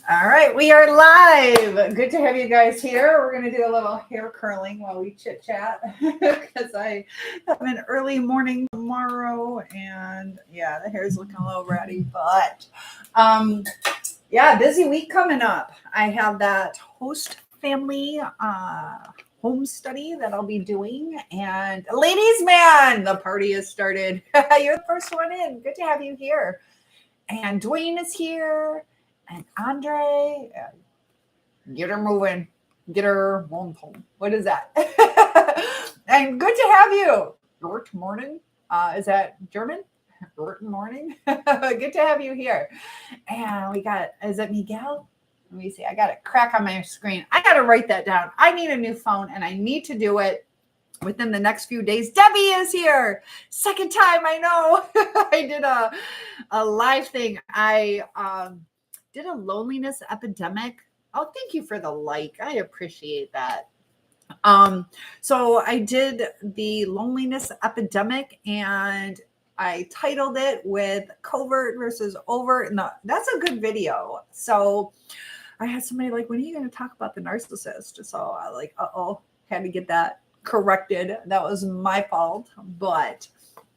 All right, we are live. Good to have you guys here. We're going to do a little hair curling while we chit chat because I have an early morning tomorrow, and yeah, the hair's looking a little ratty, but yeah, busy week coming up. I have that host family home study that I'll be doing, and ladies, man, the party has started. You're the first one in. Good to have you here. And Dwayne is here. And Andre, get her moving, get her home. What is that? And good to have you. Guten Morning. Is that German? Guten Morning. Good to have you here. And we got, is it Miguel? Let me see. I got a crack on my screen. I got to write that down. I need a new phone and I need to do it within the next few days. Debbie is here. Second time, I know. I did a live thing. I did a loneliness epidemic. Oh, thank you for the like. I appreciate that. So I did the loneliness epidemic and I titled it with covert versus overt. And that's a good video. So I had somebody like, when are you going to talk about the narcissist? So I like, had to get that corrected. That was my fault. But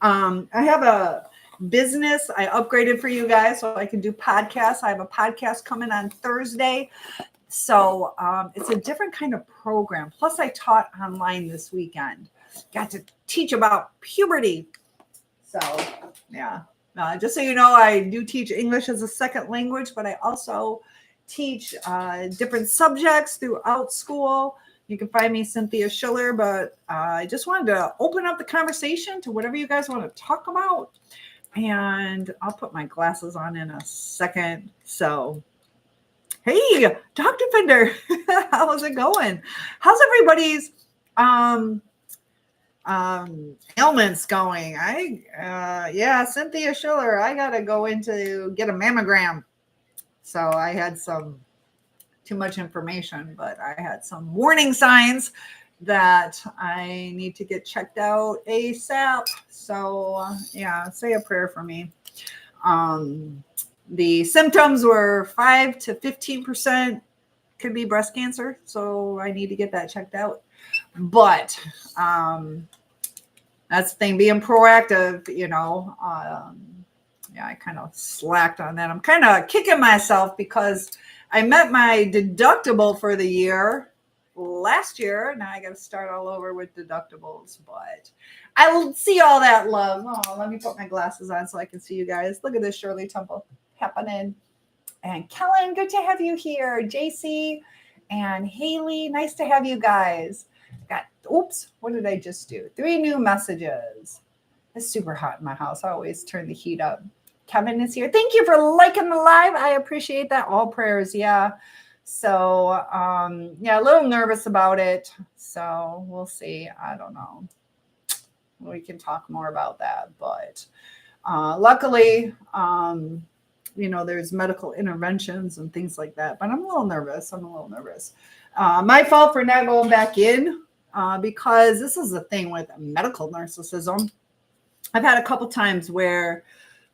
I have a business I upgraded for you guys so I can do podcasts. I have a podcast coming on Thursday. So it's a different kind of program. Plus I taught online this weekend. Got to teach about puberty. So yeah, just so you know, I do teach English as a second language, but I also teach different subjects throughout school. You can find me Cynthia Schiller, but I just wanted to open up the conversation to whatever you guys want to talk about. And I'll put my glasses on in a second. So, hey, Dr. Fender, how's it going? How's everybody's ailments going? Yeah, Cynthia Schiller, I got to go in to get a mammogram. So I had some too much information, but I had some warning signs that I need to get checked out ASAP. So yeah, say a prayer for me. The symptoms were 5 to 15% could be breast cancer. So I need to get that checked out. But that's the thing, being proactive, you know. Yeah, I kind of slacked on that. I'm kind of kicking myself because I met my deductible for the year last year. Now I got to start all over with deductibles, but I will see all that love. Oh, let me put my glasses on so I can see you guys. Look at this Shirley Temple happening. And Kellen, good to have you here. JC and Haley, nice to have you guys. Oops, what did I just do? 3 new messages. It's super hot in my house. I always turn the heat up. Kevin is here. Thank you for liking the live. I appreciate that. All prayers. Yeah. So, yeah, a little nervous about it. So we'll see. I don't know. We can talk more about that. But luckily, you know, there's medical interventions and things like that. But I'm a little nervous. My fault for not going back in because this is the thing with medical narcissism. I've had a couple times where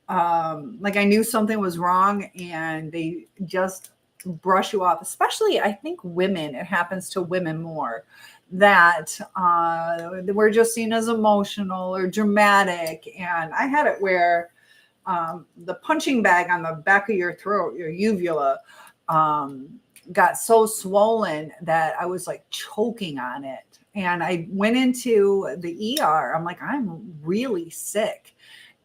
like I knew something was wrong and they just brush you off, especially I think women, it happens to women more, that we're just seen as emotional or dramatic. And I had it where the punching bag on the back of your throat, your uvula, got so swollen that I was like choking on it. And I went into the ER. I'm like, I'm really sick.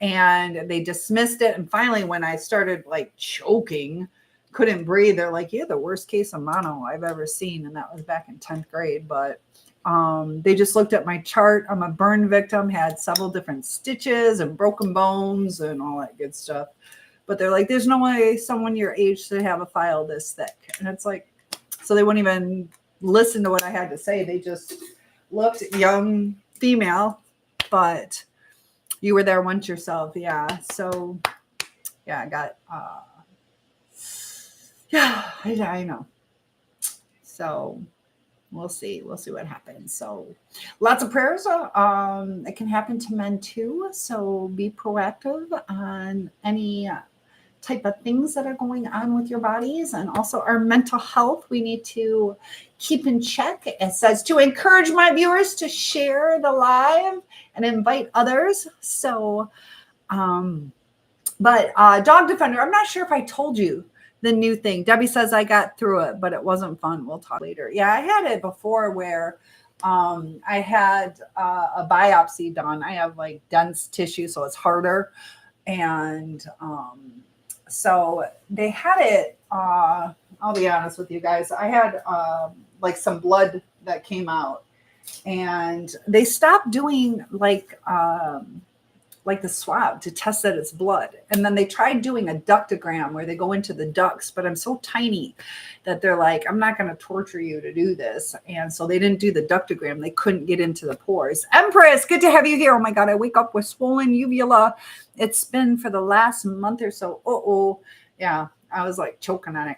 And they dismissed it. And finally, when I started like choking, couldn't breathe, they're like, yeah, the worst case of mono I've ever seen. And that was back in 10th grade. But they just looked at my chart. I'm a burn victim, had several different stitches and broken bones and all that good stuff. But they're like, there's no way someone your age should have a file this thick. And it's like, so they wouldn't even listen to what I had to say. They just looked young female, but you were there once yourself. Yeah. So yeah, I got, yeah, I know. So we'll see what happens. So lots of prayers. It can happen to men too. So be proactive on any type of things that are going on with your bodies, and also our mental health we need to keep in check. It says to encourage my viewers to share the live and invite others. So but Dog Defender, I'm not sure if I told you the new thing. Debbie says I got through it, but it wasn't fun. We'll talk later. Yeah, I had it before where I had a biopsy done. I have like dense tissue, so it's harder. And so they had it, I'll be honest with you guys. I had like some blood that came out, and they stopped doing like the swab to test that it's blood. And then they tried doing a ductogram where they go into the ducts, but I'm so tiny that they're like, I'm not going to torture you to do this. And so they didn't do the ductogram. They couldn't get into the pores. Empress, good to have you here. Oh my God, I wake up with swollen uvula. It's been for the last month or so. Yeah, I was like choking on it.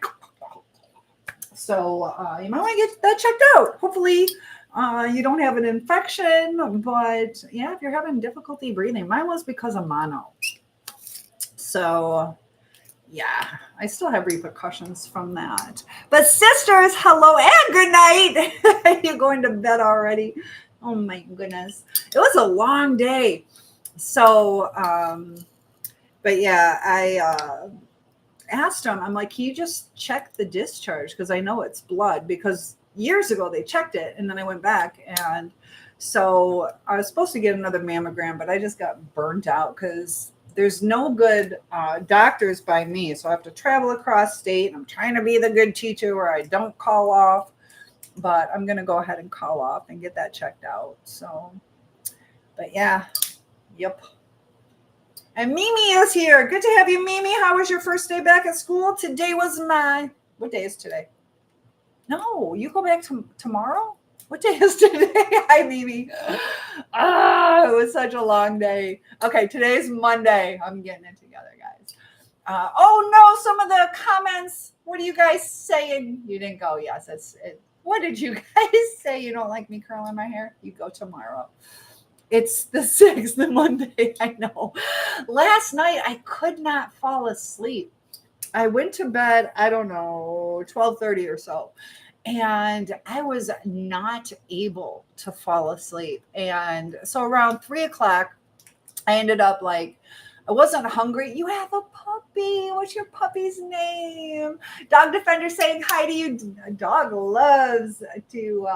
So you might want to get that checked out. Hopefully you don't have an infection, but yeah, if you're having difficulty breathing, mine was because of mono. So yeah, I still have repercussions from that. But sisters, hello and good night. You're going to bed already. Oh my goodness. It was a long day. So, but yeah, I asked him, I'm like, can you just check the discharge? Because I know it's blood, because years ago they checked it and then I went back, and so I was supposed to get another mammogram, but I just got burnt out because there's no good doctors by me, so I have to travel across state. I'm trying to be the good teacher where I don't call off, but I'm gonna go ahead and call off and get that checked out. So but yeah, yep. And Mimi is here. Good to have you, Mimi. How was your first day back at school? Today was what day is today? No, you go back tomorrow? What day is today? Hi, Mimi. It was such a long day. Okay, today's Monday. I'm getting it together, guys. Oh, no, some of the comments. What are you guys saying? You didn't go. Yes, what did you guys say? You don't like me curling my hair? You go tomorrow. It's the 6th, the Monday. I know. Last night, I could not fall asleep. I went to bed, I don't know, 12:30 or so. And I was not able to fall asleep. And so around 3:00, I ended up like, I wasn't hungry. You have a puppy. What's your puppy's name? Dog Defender saying hi to you. Dog loves to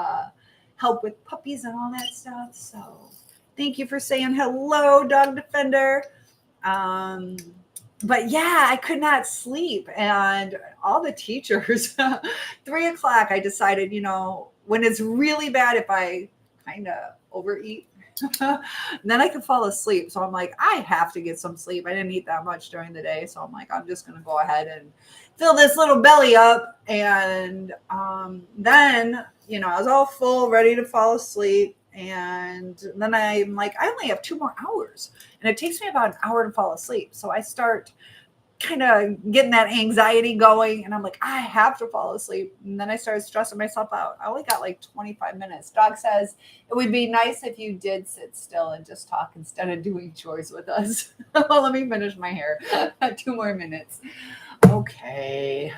help with puppies and all that stuff. So thank you for saying hello, Dog Defender. But yeah, I could not sleep. And all the teachers, 3:00, I decided, when it's really bad, if I kind of overeat, then I can fall asleep. So I'm like, I have to get some sleep. I didn't eat that much during the day. So I'm like, I'm just going to go ahead and fill this little belly up. And then, I was all full, ready to fall asleep. And then I'm like, I only have 2 more hours, and it takes me about an hour to fall asleep. So I start kind of getting that anxiety going, and I'm like, I have to fall asleep. And then I started stressing myself out. I only got like 25 minutes. Dog says it would be nice if you did sit still and just talk instead of doing chores with us. Well, let me finish my hair. 2 more minutes. Okay.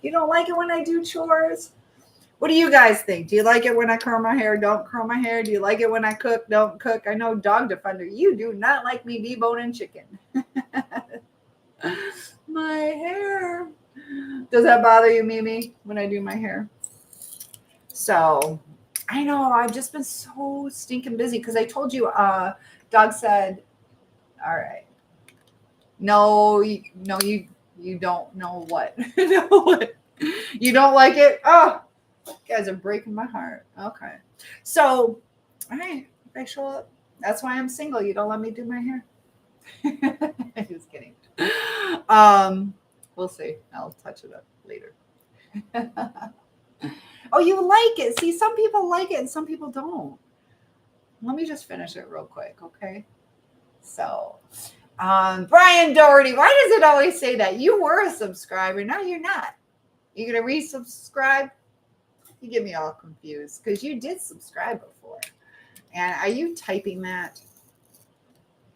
You don't like it when I do chores? What do you guys think? Do you like it when I curl my hair? Don't curl my hair? Do you like it when I cook? Don't cook? I know, Dog Defender, you do not like me deboning chicken. My hair. Does that bother you, Mimi, when I do my hair? So I know I've just been so stinking busy because I told you, Dog said, all right. No, you don't know what. Know what? You don't like it? Oh, you guys are breaking my heart. Okay. So, all right, if I show up, that's why I'm single. You don't let me do my hair. Just kidding. We'll see. I'll touch it up later. Oh, you like it. See, some people like it and some people don't. Let me just finish it real quick, okay? So, Brian Doherty, why does it always say that? You were a subscriber. Now you're not. You going to resubscribe? You get me all confused because you did subscribe before. And are you typing that?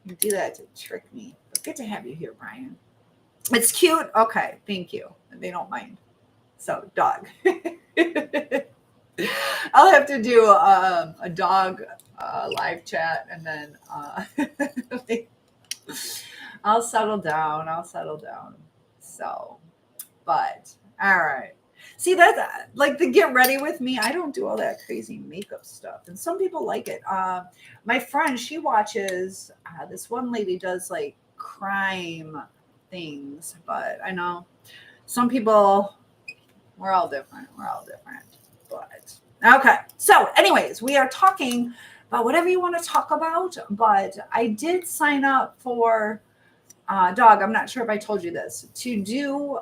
You do that to trick me. But good to have you here, Brian. It's cute. Okay, thank you. They don't mind. So dog. I'll have to do a dog live chat, and then I'll settle down. I'll settle down. So, but all right. See, that's like the get ready with me. I don't do all that crazy makeup stuff, and some people like it. My friend, she watches. This one lady does like crime things, but I know some people. We're all different. We're all different. But okay. So, anyways, we are talking about whatever you want to talk about. But I did sign up for dog. I'm not sure if I told you this to do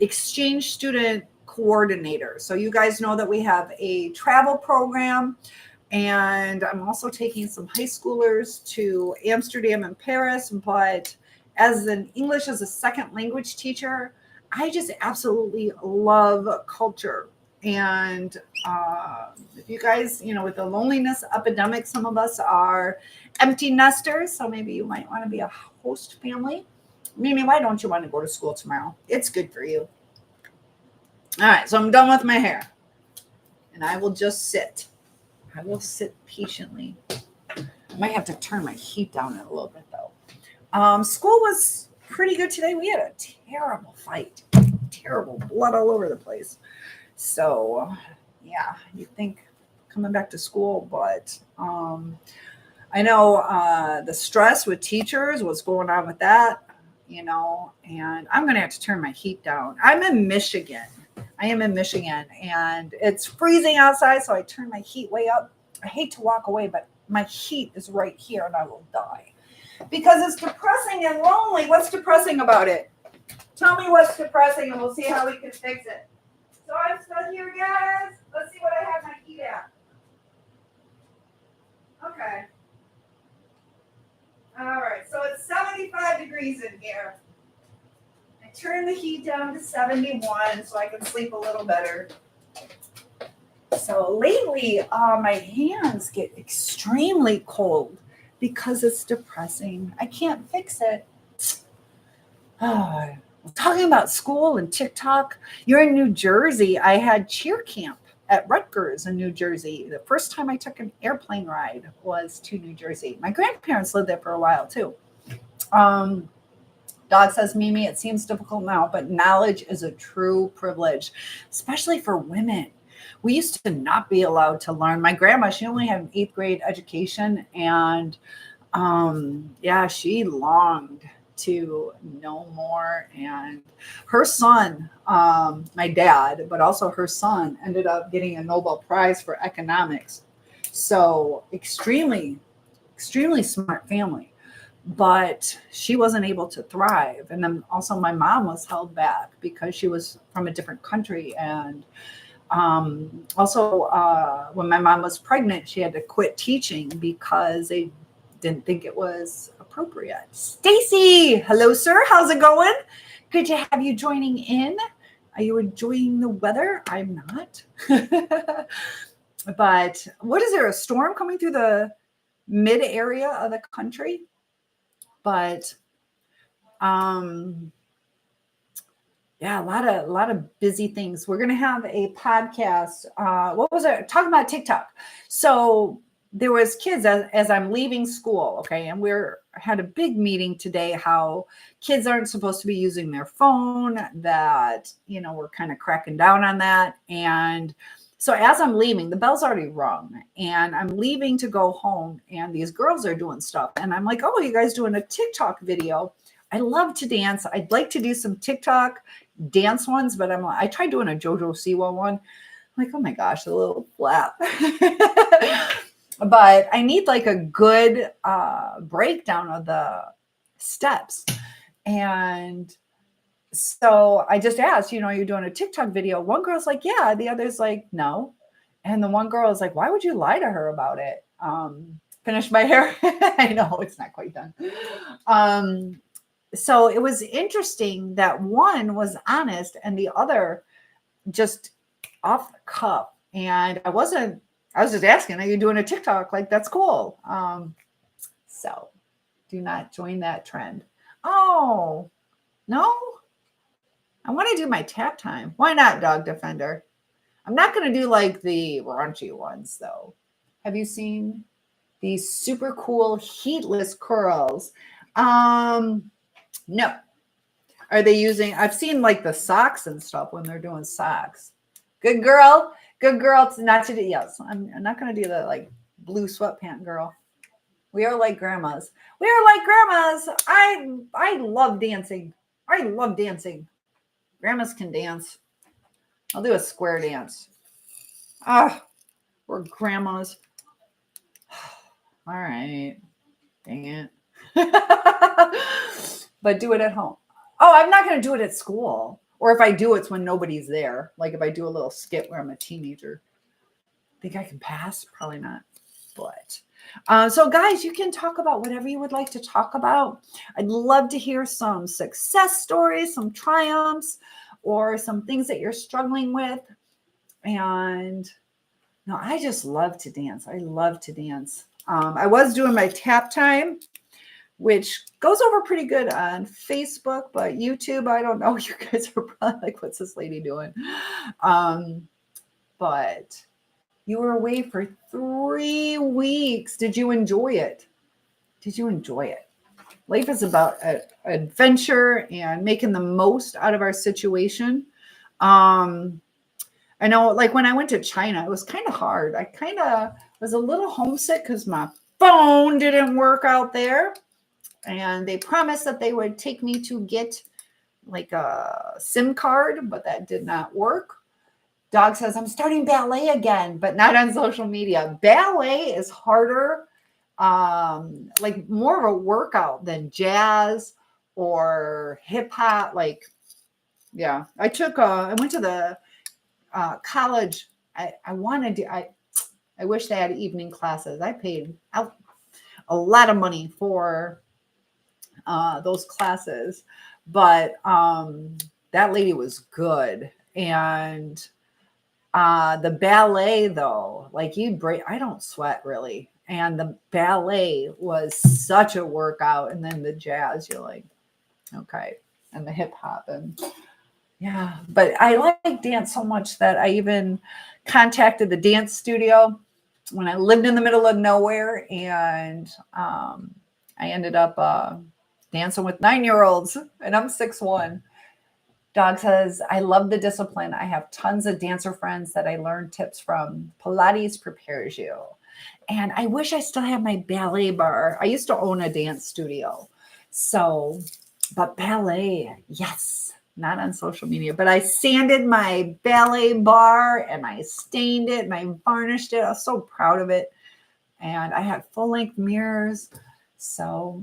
exchange student coordinator. So you guys know that we have a travel program, and I'm also taking some high schoolers to Amsterdam and Paris. But as an English as a second language teacher, I just absolutely love culture. And if you guys, with the loneliness epidemic, some of us are empty nesters. So maybe you might want to be a host family. Mimi, why don't you want to go to school tomorrow? It's good for you. All right, so I'm done with my hair. And I will just sit. I will sit patiently. I might have to turn my heat down a little bit, though. School was pretty good today. We had a terrible fight. Terrible blood all over the place. So, yeah, you think coming back to school, but I know the stress with teachers, what's going on with that, and I'm going to have to turn my heat down. I'm in Michigan. I am in Michigan, and it's freezing outside, so I turn my heat way up. I hate to walk away, but my heat is right here, and I will die. Because it's depressing and lonely. What's depressing about it? Tell me what's depressing, and we'll see how we can fix it. So I'm still here, guys. Let's see what I have my heat at. Okay. All right, so it's 75 degrees in here. I turn the heat down to 71 so I can sleep a little better. So lately, my hands get extremely cold because it's depressing. I can't fix it. Talking about school and TikTok, you're in New Jersey. I had cheer camp at Rutgers in New Jersey. The first time I took an airplane ride was to New Jersey. My grandparents lived there for a while too. Dog says, Mimi, it seems difficult now, but knowledge is a true privilege, especially for women. We used to not be allowed to learn. My grandma, she only had an 8th grade education, and she longed to know more. And her son, my dad, but also her son, ended up getting a Nobel Prize for economics. So extremely, extremely smart family. But she wasn't able to thrive. And then also my mom was held back because she was from a different country. And when my mom was pregnant, she had to quit teaching because they didn't think it was appropriate. Stacy, hello, sir. How's it going? Good to have you joining in. Are you enjoying the weather? I'm not. But what is there? A storm coming through the mid area of the country? But a lot of busy things. We're gonna have a podcast. What was it? Talking about TikTok. So there was kids as I'm leaving school, okay, and had a big meeting today how kids aren't supposed to be using their phone, that we're kind of cracking down on that. And so as I'm leaving, the bell's already rung, and I'm leaving to go home, and these girls are doing stuff, and I'm like, oh, you guys doing a TikTok video? I love to dance. I'd like to do some TikTok dance ones, but I tried doing a JoJo Siwa one. I'm like, oh my gosh, a little flap. But I need like a good breakdown of the steps. And so I just asked, you're doing a TikTok video. One girl's like, yeah. The other's like, no. And the one girl is like, why would you lie to her about it? Finish my hair. I know it's not quite done. So it was interesting that one was honest and the other just off the cuff. And I was just asking, are you doing a TikTok? Like, that's cool. So do not join that trend. Oh, no? I want to do my tap time. Why not, Dog Defender? I'm not going to do like the raunchy ones, though. Have you seen these super cool heatless curls? No. Are they using, I've seen like the socks and stuff when they're doing socks. Good girl. Good girl. It's not to do. Yes. I'm not going to do the like blue sweatpant girl. We are like grandmas. We are like grandmas. I love dancing. I love dancing. Grandmas can dance. I'll do a square dance. Ah, we're grandmas. All right. Dang it. But do it at home. Oh, I'm not going to do it at school. Or if I do, it's when nobody's there. Like if I do a little skit where I'm a teenager. Think I can pass? Probably not. But so guys, you can talk about whatever you would like to talk about. I'd love to hear some success stories, some triumphs, or some things that you're struggling with. And no, I just love to dance. I love to dance. I was doing my tap time, which goes over pretty good on Facebook, but YouTube, I don't know. You guys are probably like, what's this lady doing? But you were away for 3 weeks. Did you enjoy it? Did you enjoy it? Life is about adventure and making the most out of our situation. I know, like when I went to China, it was kind of hard. I kind of was a little homesick because my phone didn't work out there. And they promised that they would take me to get like a SIM card, but that did not work. Dog says, I'm starting ballet again, but not on social media. Ballet is harder, like more of a workout than jazz or hip hop. Like, yeah, I went to the college. I wish they had evening classes. I paid a lot of money for those classes, but that lady was good. And the ballet though, like I don't sweat really. And the ballet was such a workout. And then the jazz, you're like, okay. And the hip hop and yeah, but I like dance so much that I even contacted the dance studio when I lived in the middle of nowhere. And I ended up dancing with 9-year-olds and I'm 6'1". Dog says, I love the discipline. I have tons of dancer friends that I learned tips from. Pilates prepares you. And I wish I still have my ballet bar. I used to own a dance studio. So, but ballet, yes, not on social media. But I sanded my ballet bar and I stained it and I varnished it. I was so proud of it. And I had full-length mirrors. So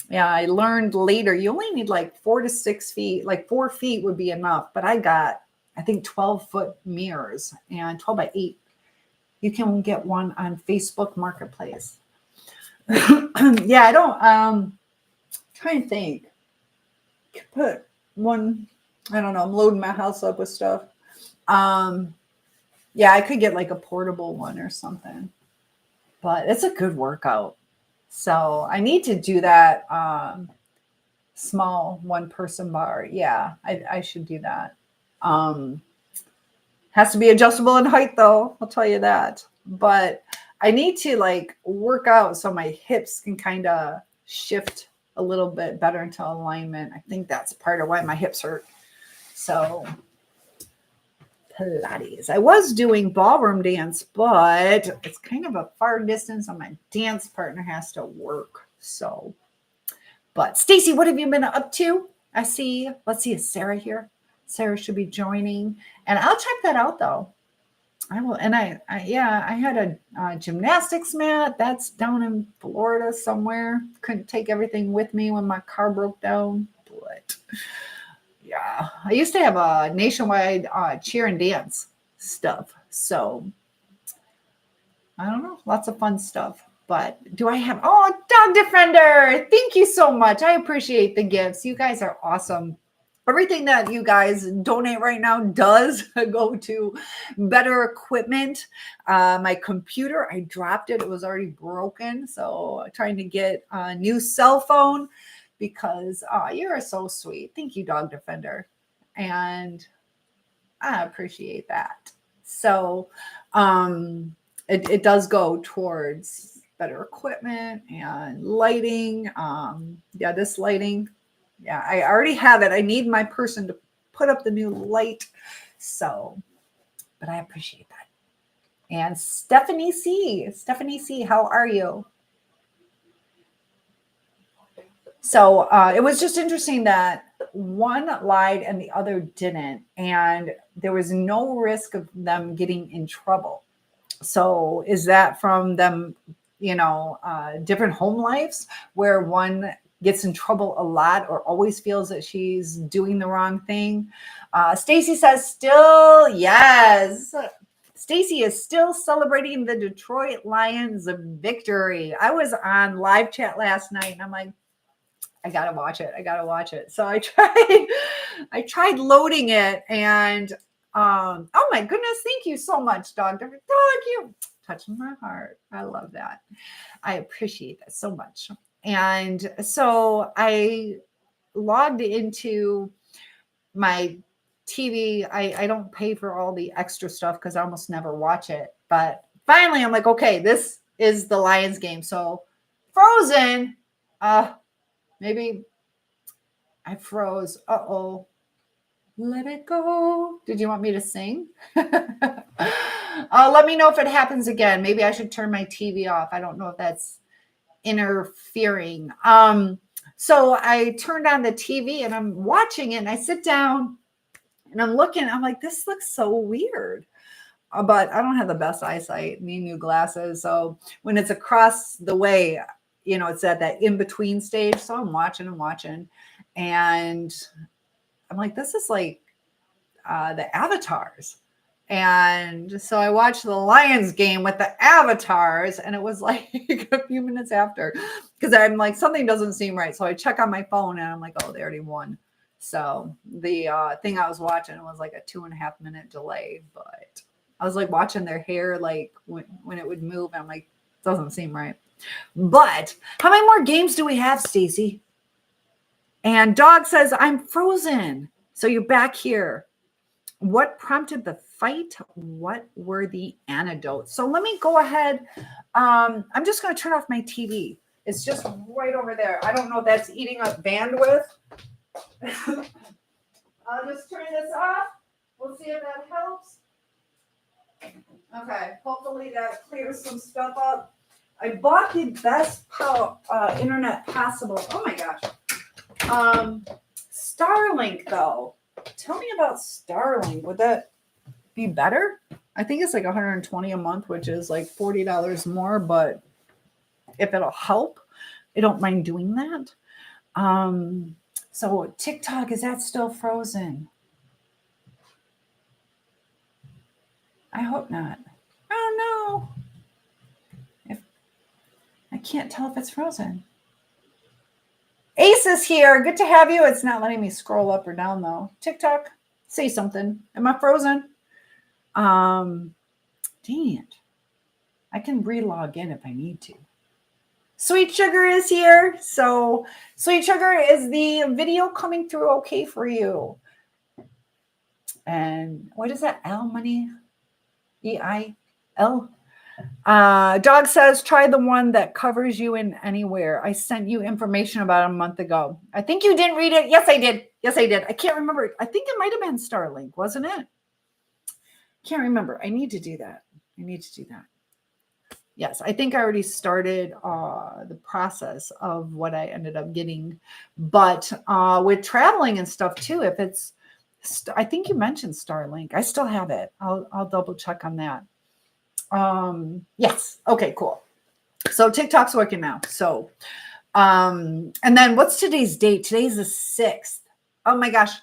yeah, I learned later, you only need like 4 to 6 feet, like 4 feet would be enough. But I got, I think 12-foot mirrors and 12 by 8. You can get one on Facebook Marketplace. Yeah, I don't, trying to think. Put one, I don't know, I'm loading my house up with stuff. Yeah, I could get like a portable one or something. But it's a good workout. So I need to do that small 1-person bar. Yeah, I should do that. Has to be adjustable in height though, I'll tell you that. But I need to like work out so my hips can kind of shift a little bit better into alignment. I think that's part of why my hips hurt. So Pilates. I was doing ballroom dance, but it's kind of a far distance and my dance partner has to work. So, but Stacy, what have you been up to? I see, let's see, is Sarah here? Sarah should be joining. And I'll check that out though. I will. And I had a gymnastics mat that's down in Florida somewhere. Couldn't take everything with me when my car broke down, but yeah, I used to have a nationwide cheer and dance stuff. So I don't know, lots of fun stuff. But do I have, oh, Dog Defender, thank you so much. I appreciate the gifts. You guys are awesome. Everything that you guys donate right now does go to better equipment. My computer, I dropped it. It was already broken. So trying to get a new cell phone because you're so sweet. Thank you, Dog Defender. And I appreciate that. So it does go towards better equipment and lighting. Yeah, this lighting. Yeah, I already have it. I need my person to put up the new light. So, but I appreciate that. And Stephanie C, how are you? So it was just interesting that one lied and the other didn't, and there was no risk of them getting in trouble. So is that from them, different home lives where one gets in trouble a lot or always feels that she's doing the wrong thing? Stacy says still, yes. Stacy is still celebrating the Detroit Lions victory. I was on live chat last night and I'm like, I gotta watch it. So I tried loading it, and oh my goodness, thank you so much, Dog. You touching my heart. I love that. I appreciate that so much. And so I logged into my TV. I don't pay for all the extra stuff because I almost never watch it. But finally, I'm like, okay, this is the Lions game. So Frozen. Maybe I froze. Uh-oh. Let it go. Did you want me to sing? Let me know if it happens again. Maybe I should turn my TV off. I don't know if that's interfering. So I turned on the TV and I'm watching it and I sit down and I'm looking. I'm like, this looks so weird. But I don't have the best eyesight. Need new glasses. So when it's across the way, it's at that in-between stage. So I'm watching and I'm like, this is like the avatars. And so I watched the Lions game with the avatars and it was like a few minutes after because I'm like, something doesn't seem right. So I check on my phone and I'm like, oh, they already won. So the thing I was watching was like a 2.5 minute delay, but I was like watching their hair, like when it would move. I'm like, doesn't seem right. But how many more games do we have, Stacy? And Dog says, I'm frozen. So you're back here. What prompted the fight? What were the antidotes? So let me go ahead. I'm just going to turn off my TV. It's just right over there. I don't know if that's eating up bandwidth. I'll just turn this off. We'll see if that helps. Okay, hopefully that clears some stuff up. I bought the best internet possible. Oh my gosh. Starlink though. Tell me about Starlink. Would that be better? I think it's like $120 a month, which is like $40 more, but if it'll help, I don't mind doing that. So TikTok, is that still frozen? I hope not. I don't know. I can't tell if it's frozen. Ace is here. Good to have you. It's not letting me scroll up or down though. TikTok, say something. Am I frozen? Dang it. I can re-log in if I need to. Sweet Sugar is here. So Sweet Sugar, is the video coming through okay for you? And what is that? L money? EIL? Dog says, try the one that covers you in anywhere. I sent you information about a month ago. I think you didn't read it. Yes, I did. I can't remember. I think it might have been Starlink, wasn't it? Can't remember. I need to do that. Yes, I think I already started the process of what I ended up getting. But with traveling and stuff too, if it's, I think you mentioned Starlink. I still have it. I'll double check on that. Yes. Okay, cool. So TikTok's working now. So, and then what's today's date? Today's the 6th. Oh my gosh.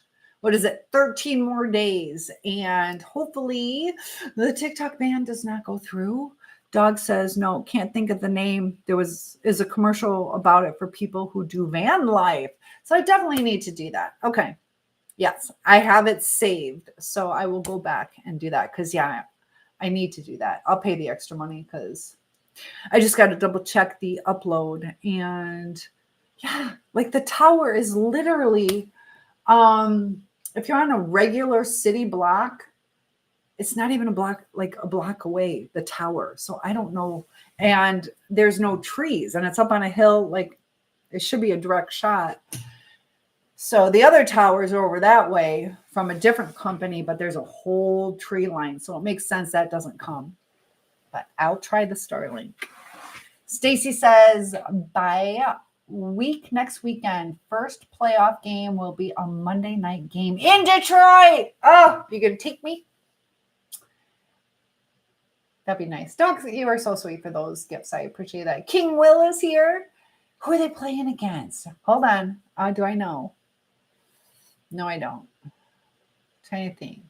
What is it? 13 more days. And hopefully the TikTok ban does not go through. Dog says, no, can't think of the name. There is a commercial about it for people who do van life. So I definitely need to do that. Okay. Yes, I have it saved. So I will go back and do that. Cause yeah, I need to do that. I'll pay the extra money because I just got to double check the upload. And Yeah, like the tower is literally, if you're on a regular city block, it's not even a block, like a block away, the tower. So I don't know. And there's no trees and it's up on a hill. Like it should be a direct shot. So the other towers are over that way from a different company, but there's a whole tree line. So it makes sense that doesn't come. But I'll try the Starlink. Stacy says, by next weekend, first playoff game will be a Monday night game in Detroit. Oh, you gonna take me? That'd be nice. Doug, you are so sweet for those gifts. I appreciate that. King Will is here. Who are they playing against? Hold on. Do I know? No, I don't. I'm trying to think.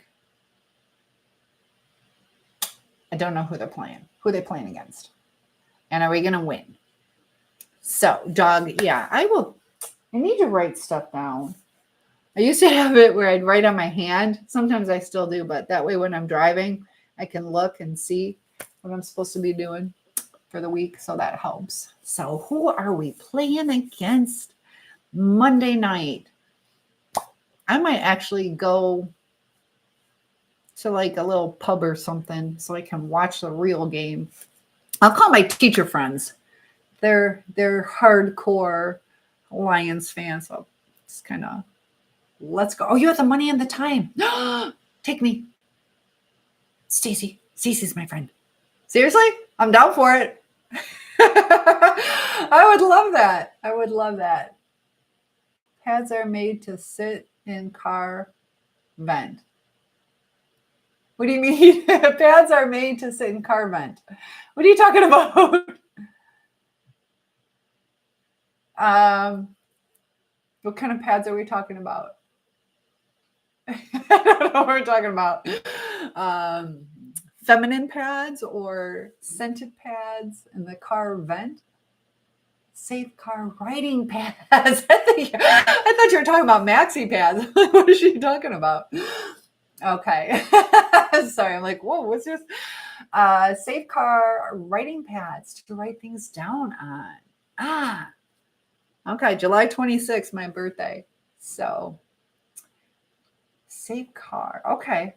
I don't know who they're playing. Who are they playing against? And are we going to win? So, Doug, yeah, I need to write stuff down. I used to have it where I'd write on my hand. Sometimes I still do, but that way when I'm driving, I can look and see what I'm supposed to be doing for the week. So that helps. So who are we playing against Monday night? I might actually go to like a little pub or something so I can watch the real game. I'll call my teacher friends. They're hardcore Lions fans. So it's kind of, let's go. Oh, you have the money and the time. Take me. Stacy. Stacy's my friend. Seriously? I'm down for it. I would love that. I would love that. Pads are made to sit in car vent. What do you mean? Pads are made to sit in car vent. What are you talking about? What kind of pads are we talking about? I don't know what we're talking about. Feminine pads or scented pads in the car vent? Safe car riding pads. I thought you were talking about maxi pads. What is she talking about? Okay. Sorry. I'm like, whoa, what's this? Safe car writing pads to write things down on. Okay. July 26th, my birthday. So safe car. Okay.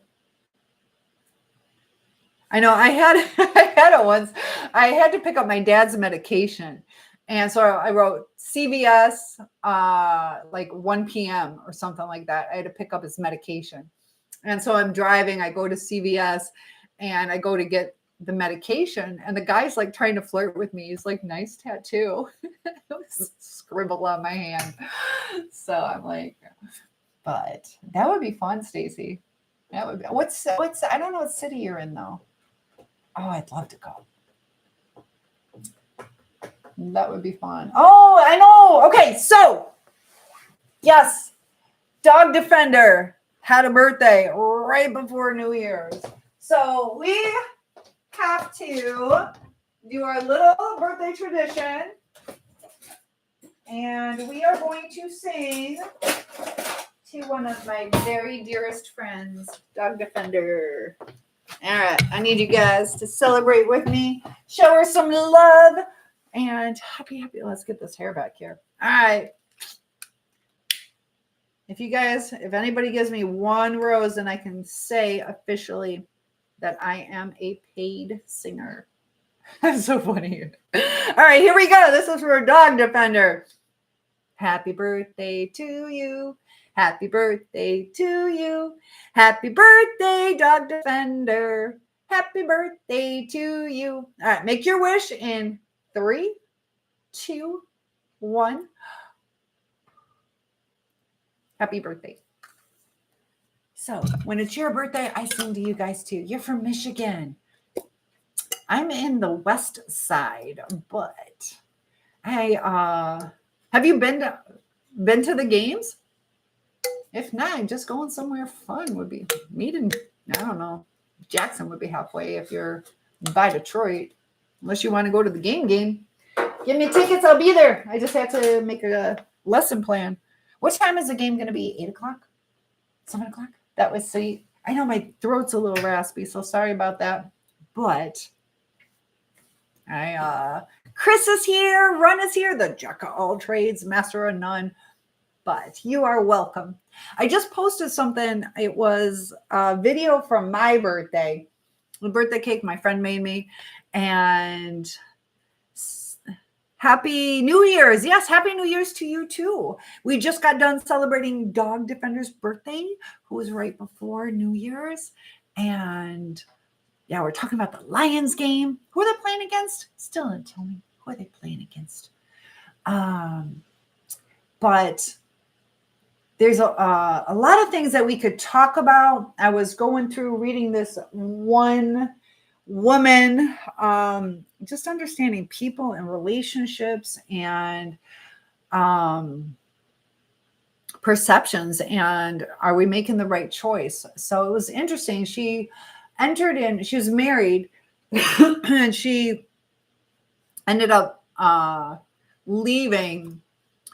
I know I had it once. I had to pick up my dad's medication. And so I wrote CVS, like 1 p.m. or something like that. I had to pick up his medication. And so I'm driving, I go to CVS and I go to get the medication. And the guy's like trying to flirt with me. He's like, nice tattoo. It was scribbled on my hand. So I'm like, but that would be fun, Stacy. That would be, what's, I don't know what city you're in though. Oh, I'd love to go. That would be fun. Oh, I know. Okay, so yes, Dog Defender had a birthday right before New Year's. So we have to do our little birthday tradition. And we are going to sing to one of my very dearest friends, Dog Defender. All right, I need you guys to celebrate with me. Show her some love. And happy. Let's get this hair back here. All right. If anybody gives me one rose, then I can say officially that I am a paid singer. That's so funny. All right, here we go. This is for Dog Defender. Happy birthday to you. Happy birthday to you. Happy birthday, Dog Defender. Happy birthday to you. All right, make your wish in 3, 2, 1. Happy birthday. So when it's your birthday, I sing to you guys too. You're from Michigan. I'm in the west side, but have you been to the games? If not, just going somewhere fun would be meeting. I don't know. Jackson would be halfway if you're by Detroit, unless you want to go to the game. Give me tickets. I'll be there. I just have to make a lesson plan. What time is the game going to be? 8 o'clock? 7 o'clock? That was sweet. I know my throat's a little raspy, so sorry about that. But I Chris is here. Run is here. The jack of all trades, master of none. But you are welcome. I just posted something. It was a video from my birthday. The birthday cake my friend made me. And Happy New Year's. Yes, Happy New Year's to you too. We just got done celebrating Dog Defender's birthday, who was right before New Year's. And yeah, we're talking about the Lions game. Who are they playing against? Still didn't tell me. Who are they playing against? But there's a lot of things that we could talk about. I was going through reading this one woman, just understanding people and relationships and perceptions, and are we making the right choice? So it was interesting. She entered in, she was married and she ended up leaving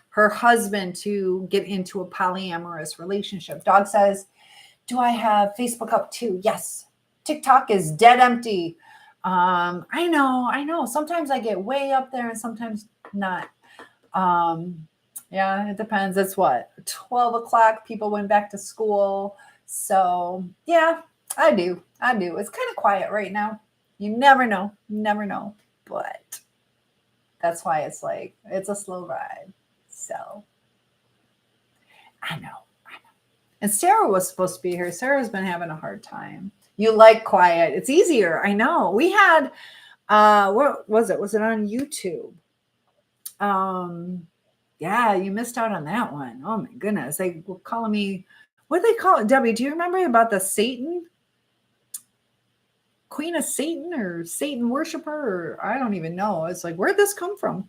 her husband to get into a polyamorous relationship. Dog says, do I have Facebook up too? Yes. TikTok is dead empty. I know. Sometimes I get way up there and sometimes not. Yeah, it depends. It's what? 12 o'clock. People went back to school. So yeah, I do. It's kind of quiet right now. You never know. But that's why it's like, it's a slow ride. So I know. And Sarah was supposed to be here. Sarah's been having a hard time. You like quiet. It's easier. I know. We had, what was it? Was it on YouTube? Yeah, you missed out on that one. Oh my goodness. They were calling me, what do they call it? Debbie, do you remember about the Satan? Queen of Satan or Satan worshiper? Or I don't even know. It's like, where'd this come from?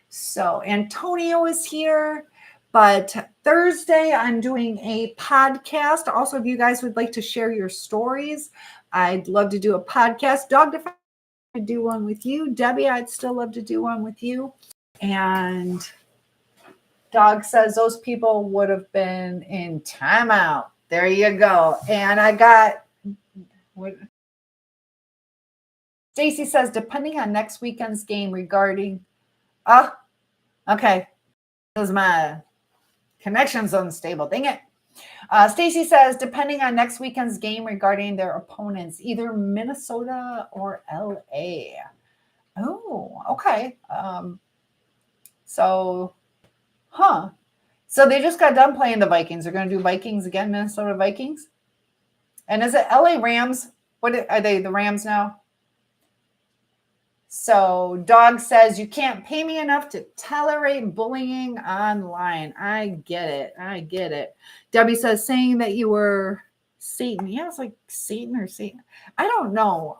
So Antonio is here. But Thursday, I'm doing a podcast. Also, if you guys would like to share your stories, I'd love to do a podcast. Dog Defender, I'd do one with you. Debbie, I'd still love to do one with you. And Dog says those people would have been in timeout. There you go. And I got, Stacy says, depending on next weekend's game regarding, okay. This is my connection's unstable. Dang it. Stacy says, depending on next weekend's game regarding their opponents, either Minnesota or LA. Oh, okay. So they just got done playing the Vikings. They're going to do Vikings again, Minnesota Vikings. And is it LA Rams? What are they, the Rams now? So Dog says, you can't pay me enough to tolerate bullying online. I get it. Debbie says, saying that you were Satan. Yeah, it's like Satan or Satan. I don't know.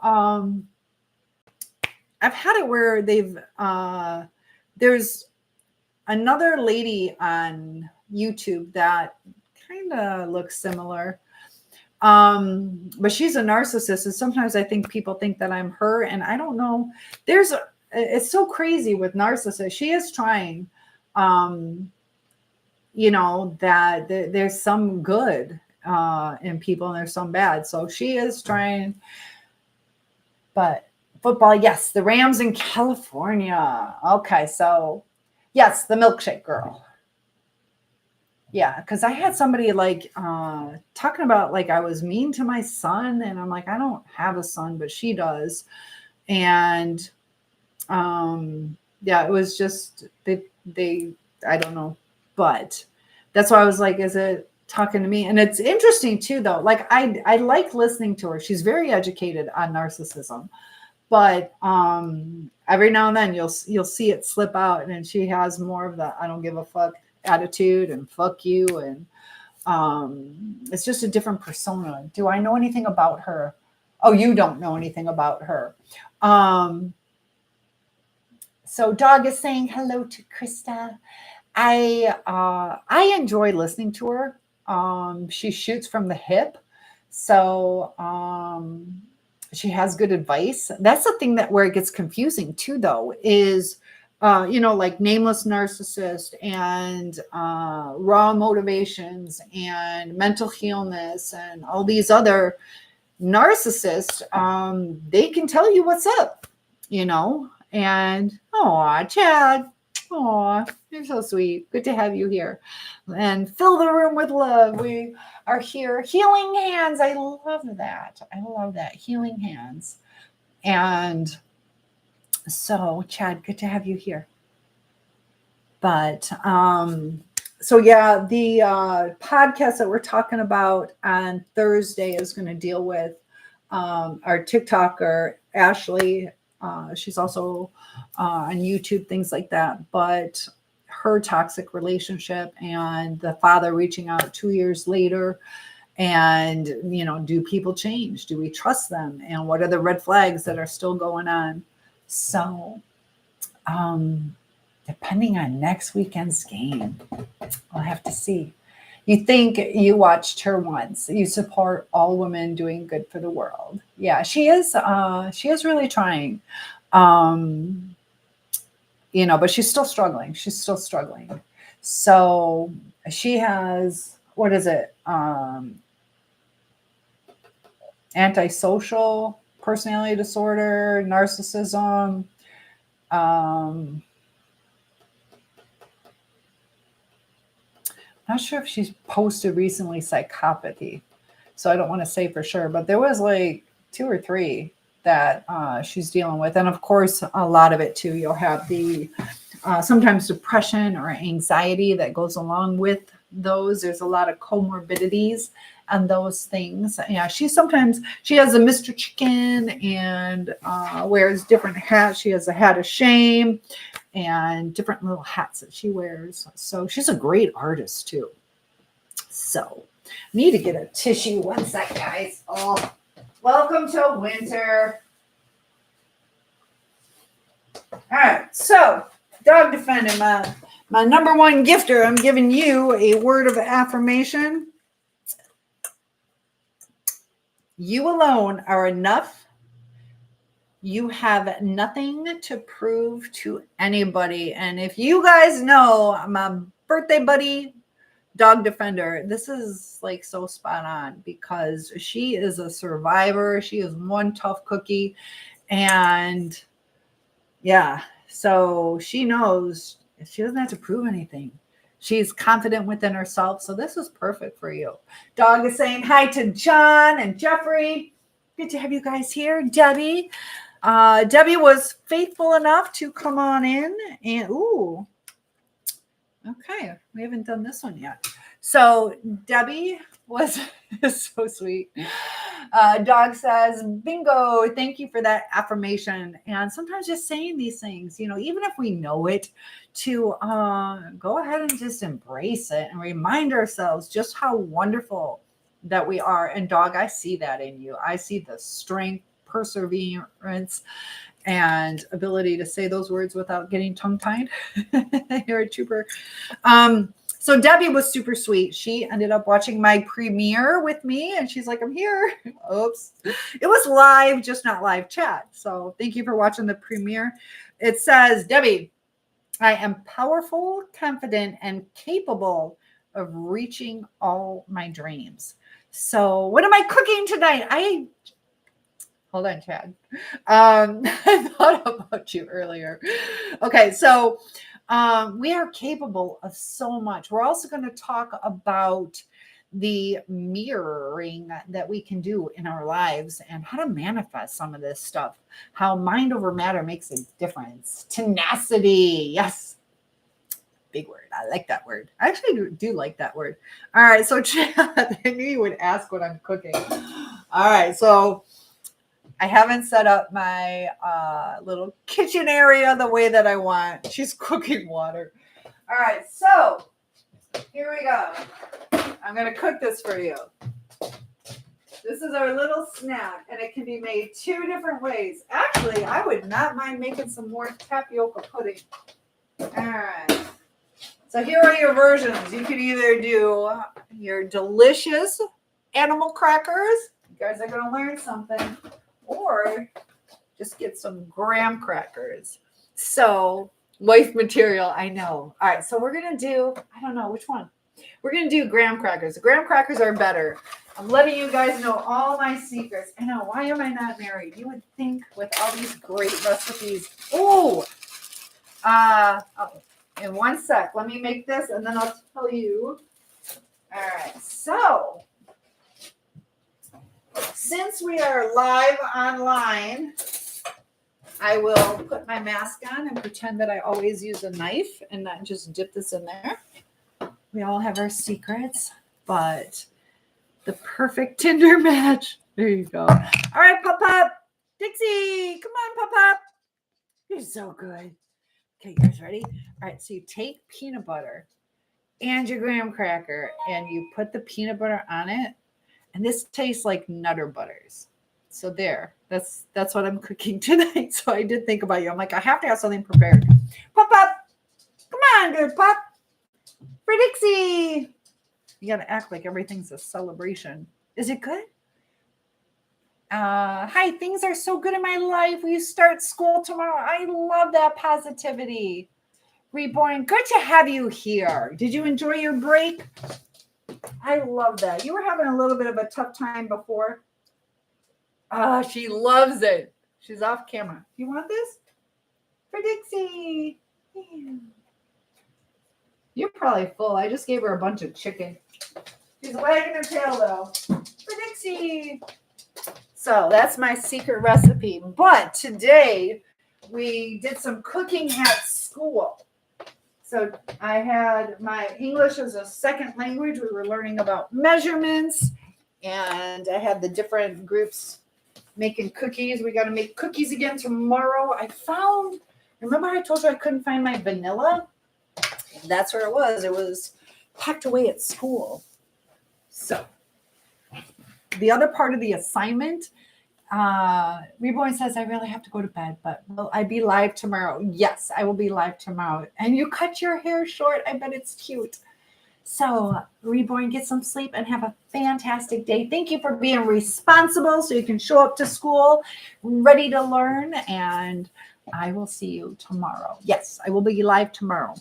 I've had it where they've, there's another lady on YouTube that kind of looks similar. But she's a narcissist, and sometimes I think people think that I'm her, and I don't know. It's so crazy with narcissists. She is trying, that there's some good in people and there's some bad. So she is trying. But football, yes, the Rams in California. Okay, so yes, the milkshake girl. Yeah, because I had somebody like talking about like I was mean to my son, and I'm like, I don't have a son, but she does. And yeah, it was just they I don't know, but that's why I was like, is it talking to me? And it's interesting too, though. Like I like listening to her. She's very educated on narcissism, but every now and then you'll see it slip out, and she has more of the I don't give a fuck attitude and fuck you, and it's just a different persona. Do I know anything about her? Oh, you don't know anything about her. So Dog is saying hello to Krista. I enjoy listening to her. She shoots from the hip, so she has good advice. That's the thing where it gets confusing too, though, is like Nameless Narcissist and Raw Motivations and Mental Healness and all these other narcissists. They can tell you what's up, And Chad, you're so sweet. Good to have you here. And fill the room with love. We are here. Healing hands. I love that. I love that. Healing hands. And so, Chad, good to have you here. But so yeah, the podcast that we're talking about on Thursday is going to deal with our TikToker, Ashley. She's also on YouTube, things like that. But her toxic relationship and the father reaching out 2 years later. And, do people change? Do we trust them? And what are the red flags that are still going on? So, depending on next weekend's game, I'll have to see. You think you watched her once. You support all women doing good for the world. Yeah, she is. She is really trying. But she's still struggling. So she has, what is it? Antisocial personality disorder, narcissism. Not sure if she's posted recently psychopathy, so I don't want to say for sure, but there was like 2 or 3 that she's dealing with. And of course, a lot of it too, you'll have the sometimes depression or anxiety that goes along with those. There's a lot of comorbidities and those things. Yeah, she has a Mr. Chicken and wears different hats. She has a hat of shame and different little hats that she wears. So she's a great artist too. So need to get a tissue. One sec, guys. Oh, welcome to winter. All right. So dog defender, my number one gifter. I'm giving you a word of affirmation. You alone are enough. You have nothing to prove to anybody. And if you guys know my birthday buddy, dog defender, this is like so spot on because she is a survivor. She is one tough cookie. And yeah, so she knows she doesn't have to prove anything. She's confident within herself. So this is perfect for you. Dog is saying hi to John and Jeffrey. Good to have you guys here. Debbie. Debbie was faithful enough to come on in and okay, we haven't done this one yet. So Debbie was so sweet. Dog says, bingo, thank you for that affirmation. And sometimes just saying these things, even if we know it, to go ahead and just embrace it and remind ourselves just how wonderful that we are. And dog, I see that in you. I see the strength, perseverance, and ability to say those words without getting tongue-tied. You're a trooper. So Debbie was super sweet. She ended up watching my premiere with me, and she's like, I'm here. Oops. It was live, just not live chat. So thank you for watching the premiere. It says, Debbie, I am powerful, confident, and capable of reaching all my dreams. So what am I cooking tonight? Hold on, Chad. I thought about you earlier. Okay, so we are capable of so much. We're also going to talk about the mirroring that we can do in our lives and how to manifest some of this stuff, how mind over matter makes a difference. Tenacity. Yes. Big word. I like that word. I actually do like that word. All right. So Chad, I knew you would ask what I'm cooking. All right. So I haven't set up my little kitchen area the way that I want. She's cooking water. All right, so here we go. I'm going to cook this for you. This is our little snack, and it can be made 2 different ways. Actually, I would not mind making some more tapioca pudding. All right. So here are your versions. You can either do your delicious animal crackers. You guys are going to learn something. Or just get some graham crackers. So life material, I know. All right, so we're going to do, I don't know which one. We're going to do graham crackers. The graham crackers are better. I'm letting you guys know all my secrets. I know, why am I not married? You would think with all these great recipes. Oh, in one sec, let me make this and then I'll tell you. All right, so since we are live online, I will put my mask on and pretend that I always use a knife and not just dip this in there. We all have our secrets, but the perfect Tinder match. There you go. All right, Pop-Pop. Dixie, come on, Pop-Pop. You're so good. Okay, you guys ready? All right, so you take peanut butter and your graham cracker and you put the peanut butter on it. And this tastes like Nutter Butters. So there, that's what I'm cooking tonight. So I did think about you. I'm like, I have to have something prepared. Pop-Pop. Come on, good Pop. For Dixie. You got to act like everything's a celebration. Is it good? Hi, things are so good in my life. We start school tomorrow. I love that positivity. Reborn, good to have you here. Did you enjoy your break? I love that. You were having a little bit of a tough time before. She loves it. She's off camera. You want this? For Dixie. Yeah. You're probably full. I just gave her a bunch of chicken. She's wagging her tail, though. For Dixie. So that's my secret recipe. But today we did some cooking at school. So I had my English as a second language. We were learning about measurements. And I had the different groups making cookies. We got to make cookies again tomorrow. Remember I told you I couldn't find my vanilla? That's where it was. It was packed away at school. So the other part of the assignment, Reborn says, I really have to go to bed, but will I be live tomorrow? Yes, I will be live tomorrow. And you cut your hair short. I bet it's cute. So Reborn, get some sleep and have a fantastic day. Thank you for being responsible so you can show up to school ready to learn. And I will see you tomorrow. Yes, I will be live tomorrow.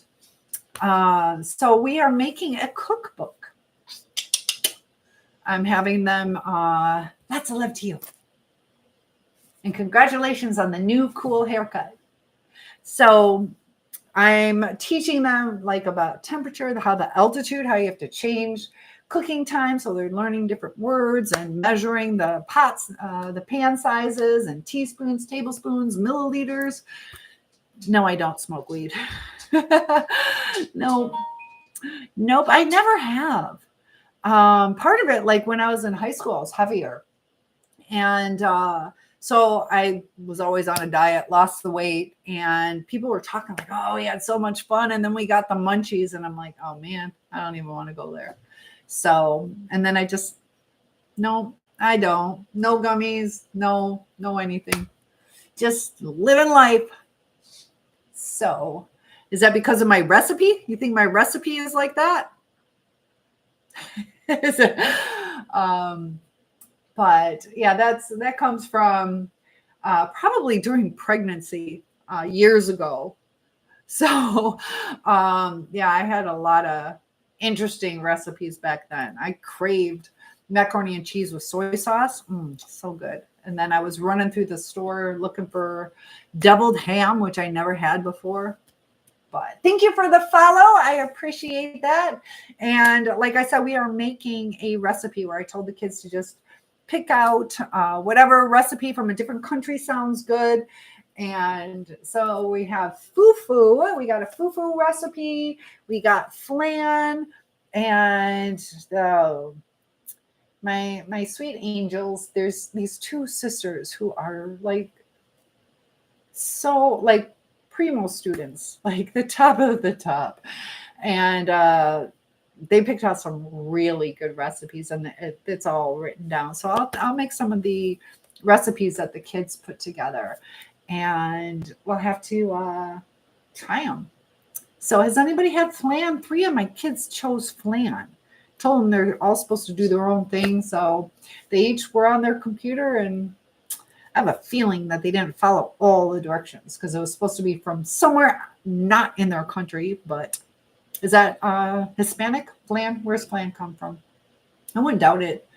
So we are making a cookbook. I'm having them, lots of love to you. And congratulations on the new cool haircut. So I'm teaching them like about temperature, how the altitude, how you have to change cooking time. So they're learning different words and measuring the pots, the pan sizes and teaspoons, tablespoons, milliliters. No, I don't smoke weed. Nope, I never have. Part of it, like when I was in high school, I was heavier. And so I was always on a diet, lost the weight, and people were talking like, oh, we had so much fun. And then we got the munchies and I'm like, oh man, I don't even want to go there. So, and then no, I don't. No gummies, no anything. Just living life. So is that because of my recipe? You think my recipe is like that? Is it? But yeah, that comes from probably during pregnancy years ago. So yeah, I had a lot of interesting recipes back then. I craved macaroni and cheese with soy sauce. So good. And then I was running through the store looking for deviled ham, which I never had before. But thank you for the follow. I appreciate that. And like I said, we are making a recipe where I told the kids to just pick out whatever recipe from a different country sounds good. And so we have fufu. We got a fufu recipe. We got flan. And my sweet angels, there's these two sisters who are like so like primo students, like the top of the top. And they picked out some really good recipes and it's all written down. So I'll make some of the recipes that the kids put together and we'll have to try them. So has anybody had flan? 3 of my kids chose flan. Told them they're all supposed to do their own thing. So they each were on their computer and I have a feeling that they didn't follow all the directions because it was supposed to be from somewhere not in their country, but is that Hispanic flan? Where's flan come from? I wouldn't doubt it.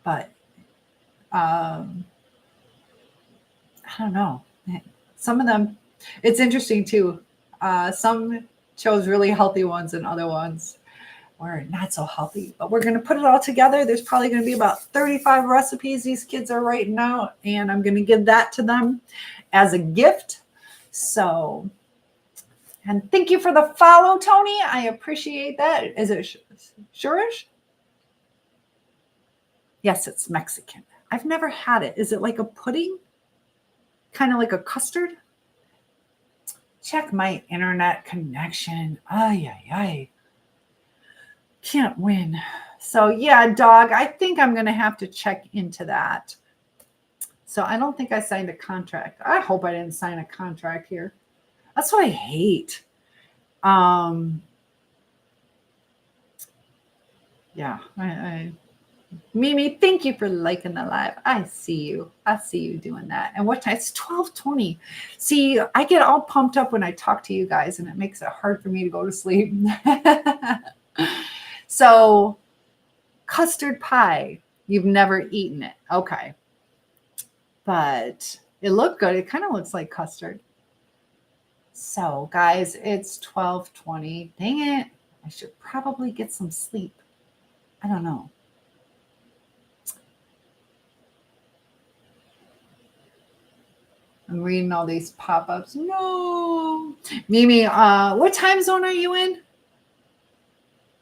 But I don't know. Some of them, it's interesting too. Some chose really healthy ones and other ones were not so healthy. But we're going to put it all together. There's probably going to be about 35 recipes these kids are writing out, and I'm going to give that to them as a gift. So, and thank you for the follow, Tony. I appreciate that. Is it Shurish? Yes, it's Mexican. I've never had it. Is it like a pudding? Kind of like a custard? Check my internet connection. Ay, ay, ay. Can't win. So yeah, dog, I think I'm going to have to check into that. So I don't think I signed a contract. I hope I didn't sign a contract here. That's what I hate. Yeah, Mimi, thank you for liking the live. I see you. I see you doing that. And what time? It's 12:20. See, I get all pumped up when I talk to you guys, and it makes it hard for me to go to sleep. So, custard pie. You've never eaten it. Okay. But it looked good. It kind of looks like custard. So, guys, it's 12:20. Dang it. I should probably get some sleep. I don't know. I'm reading all these pop-ups. No. Mimi, what time zone are you in?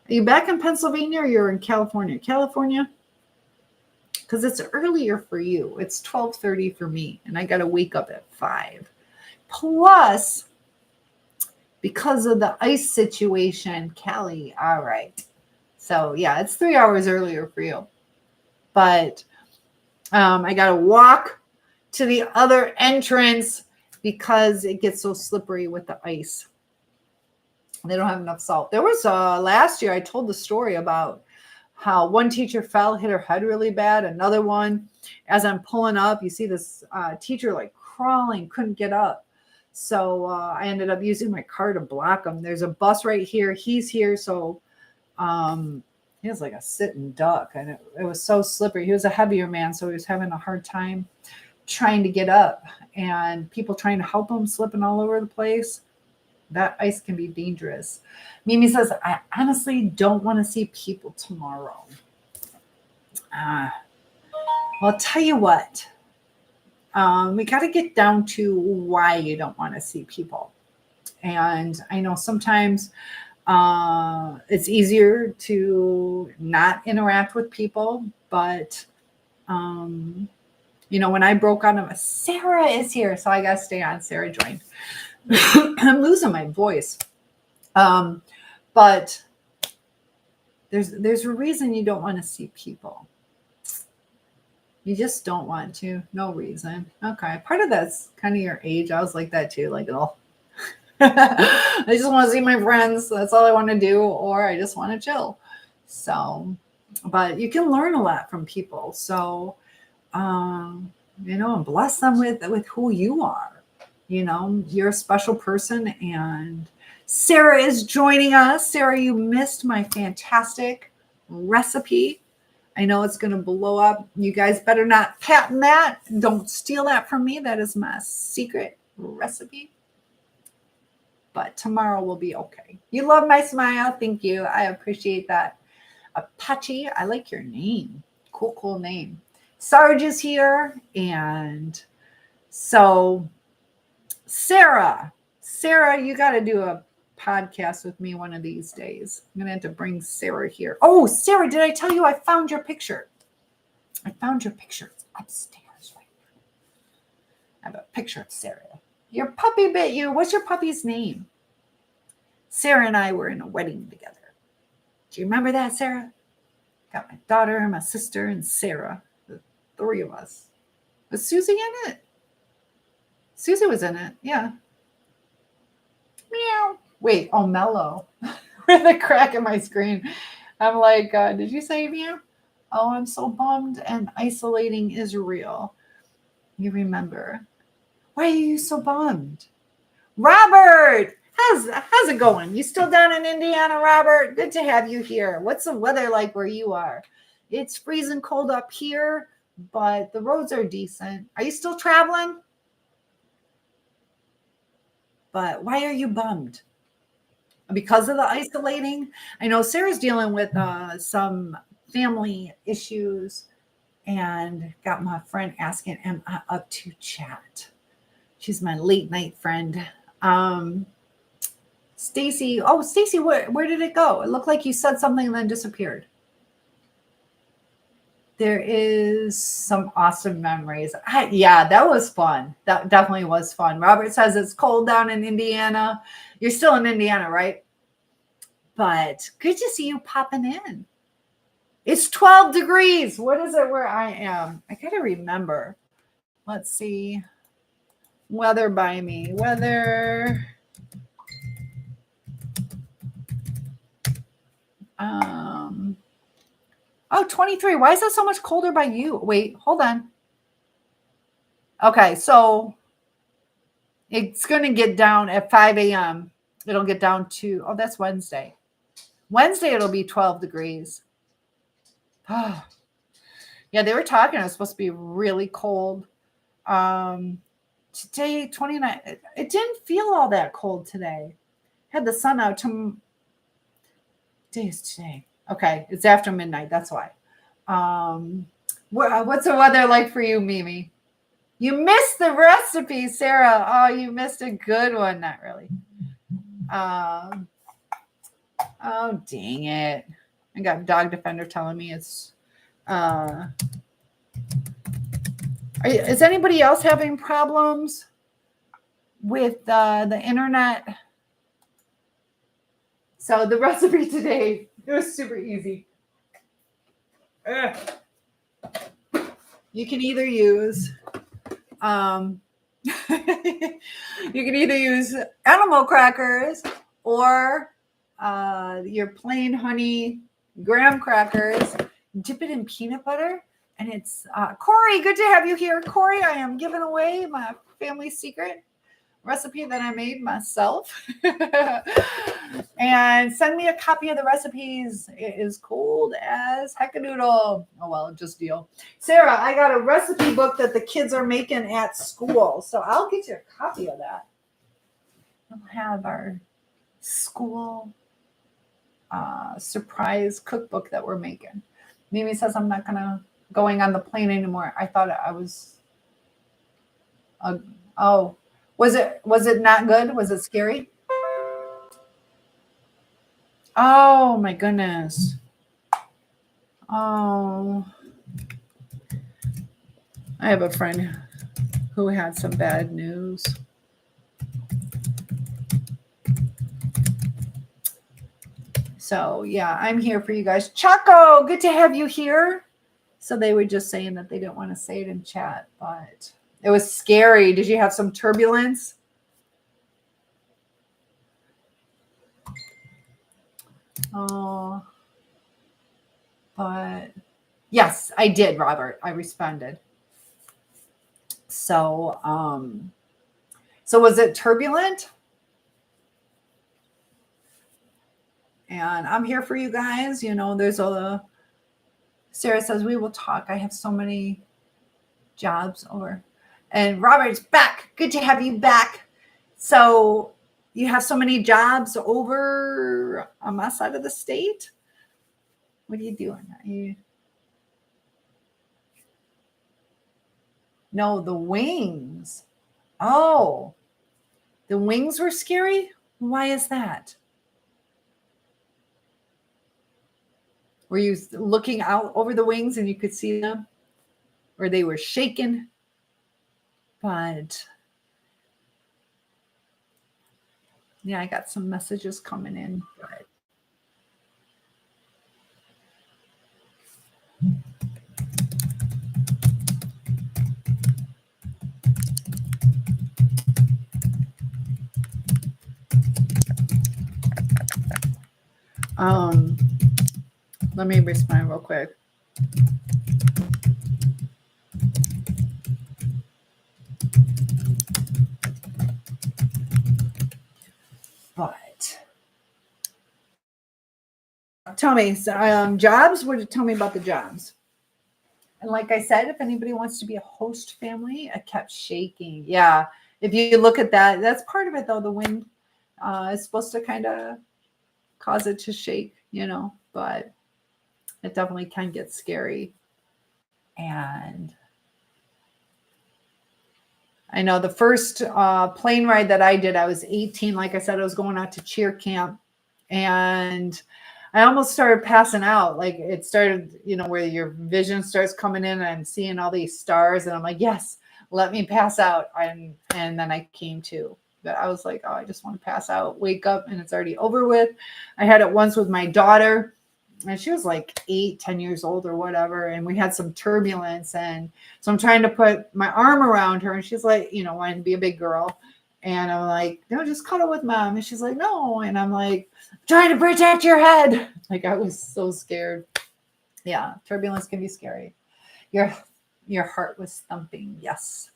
Are you back in Pennsylvania or you're in California? California? Because it's earlier for you. It's 12:30 for me, and I got to wake up at 5. Plus, because of the ice situation, Cali, all right. So, yeah, it's 3 hours earlier for you. But I got to walk to the other entrance because it gets so slippery with the ice. They don't have enough salt. There was last year, I told the story about how one teacher fell, hit her head really bad. Another one, as I'm pulling up, you see this teacher like crawling, couldn't get up. So I ended up using my car to block him. There's a bus right here. He's here. So he was like a sitting duck, and it was so slippery. He was a heavier man, so he was having a hard time trying to get up, and people trying to help him, slipping all over the place. That ice can be dangerous. Mimi says, I honestly don't want to see people tomorrow. Well, I'll tell you what. We got to get down to why you don't want to see people. And I know sometimes it's easier to not interact with people, but when I broke out of Sarah is here, so I got to stay on. Sarah joined. I'm losing my voice. But there's a reason you don't want to see people. You just don't want to. No reason. Okay. Part of that's kind of your age. I was like that too. Like, oh, I just want to see my friends. That's all I want to do. Or I just want to chill. So, but you can learn a lot from people. So, and bless them with who you are. You're a special person. And Sarah is joining us. Sarah, you missed my fantastic recipe. I know it's going to blow up. You guys better not patent that. Don't steal that from me. That is my secret recipe. But tomorrow will be okay. You love my smile. Thank you. I appreciate that. Apache, I like your name. Cool name. Sarge is here. And so Sarah, you got to do a podcast with me one of these days. I'm going to have to bring Sarah here. Oh, Sarah, did I tell you I found your picture? I found your picture. It's upstairs right here. I have a picture of Sarah. Your puppy bit you. What's your puppy's name? Sarah and I were in a wedding together. Do you remember that, Sarah? Got my daughter, my sister, and Sarah. The 3 of us. Was Susie in it? Susie was in it. Yeah. Meow. Wait, oh, Mello. With a crack in my screen. I'm like, did you say meow? Oh, I'm so bummed, and isolating is real. You remember. Why are you so bummed? Robert! How's it going? You still down in Indiana, Robert? Good to have you here. What's the weather like where you are? It's freezing cold up here, but the roads are decent. Are you still traveling? But why are you bummed? Because of the isolating? I know Sarah's dealing with some family issues and got my friend asking, am I up to chat? She's my late night friend. Stacy, Stacy, where did it go? It looked like you said something and then disappeared. There is some awesome memories. Yeah, that was fun. That definitely was fun. Robert says it's cold down in Indiana. You're still in Indiana, right? But good to see you popping in. It's 12 degrees. What is it where I am? I got to remember. Let's see. Weather by me. Weather. 23. Why is that so much colder by you? Wait, hold on. Okay, so it's going to get down at 5 a.m. It'll get down to, that's Wednesday. Wednesday, it'll be 12 degrees. Yeah, they were talking. It was supposed to be really cold. Today, 29. It didn't feel all that cold today. Had the sun out. Day is today. Okay, it's after midnight. That's why. What's the weather like for you, Mimi? You missed the recipe, Sarah. Oh, you missed a good one. Not really. Oh, dang it. I got Dog Defender telling me it's... is anybody else having problems with the internet? So the recipe today, it was super easy. You can either use animal crackers or your plain honey graham crackers. Dip it in peanut butter, and it's Corey. Good to have you here, Corey. I am giving away my family secret recipe that I made myself. And send me a copy of the recipes. It is cold as heckadoodle. Oh, well, just deal. Sarah, I got a recipe book that the kids are making at school. So I'll get you a copy of that. We'll have our school surprise cookbook that we're making. Mimi says I'm not going on the plane anymore. I thought I was... Was it not good? Was it scary? Oh my goodness. Oh. I have a friend who had some bad news. So yeah, I'm here for you guys. Chaco, good to have you here. So they were just saying that they didn't want to say it in chat, but it was scary. Did you have some turbulence? Oh, but yes, I did, Robert. I responded. So, so was it turbulent? And I'm here for you guys. You know, Sarah says, we will talk. I have so many jobs over. And Robert's back. Good to have you back. So you have so many jobs over on my side of the state. What are you doing? No, the wings. Oh, the wings were scary? Why is that? Were you looking out over the wings and you could see them? Or they were shaking? But yeah, I got some messages coming in. Let me respond real quick. tell me, jobs. Tell me about the jobs. And like I said, if anybody wants to be a host family, I kept shaking. Yeah. If you look at that, that's part of it though. The wind is supposed to kind of cause it to shake, but it definitely can get scary. And I know the first plane ride that I did, I was 18. Like I said, I was going out to cheer camp, and I almost started passing out. Like it started, where your vision starts coming in and I'm seeing all these stars and I'm like, yes, let me pass out. And then I came to, but I was like, oh, I just want to pass out, wake up, and it's already over with. I had it once with my daughter, and she was like 8-10 years old or whatever. And we had some turbulence. And so I'm trying to put my arm around her, and she's like, wanting to be a big girl. And I'm like, no, just cuddle with mom. And she's like, no. And I'm like, trying to protect your head. Like I was so scared. Yeah. Turbulence can be scary. Your heart was thumping. Yes.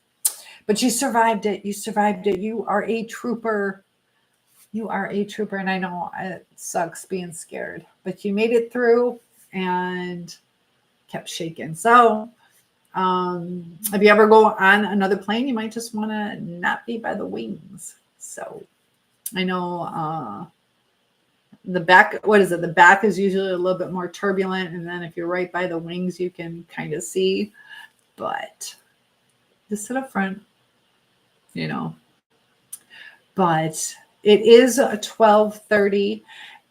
But you survived it. You survived it. You are a trooper. You are a trooper. And I know it sucks being scared, but you made it through and kept shaking. So if you ever go on another plane, you might just want to not be by the wings. So I know the back, what is it? The back is usually a little bit more turbulent. And then if you're right by the wings, you can kind of see, but just sit up front, but it is 12:30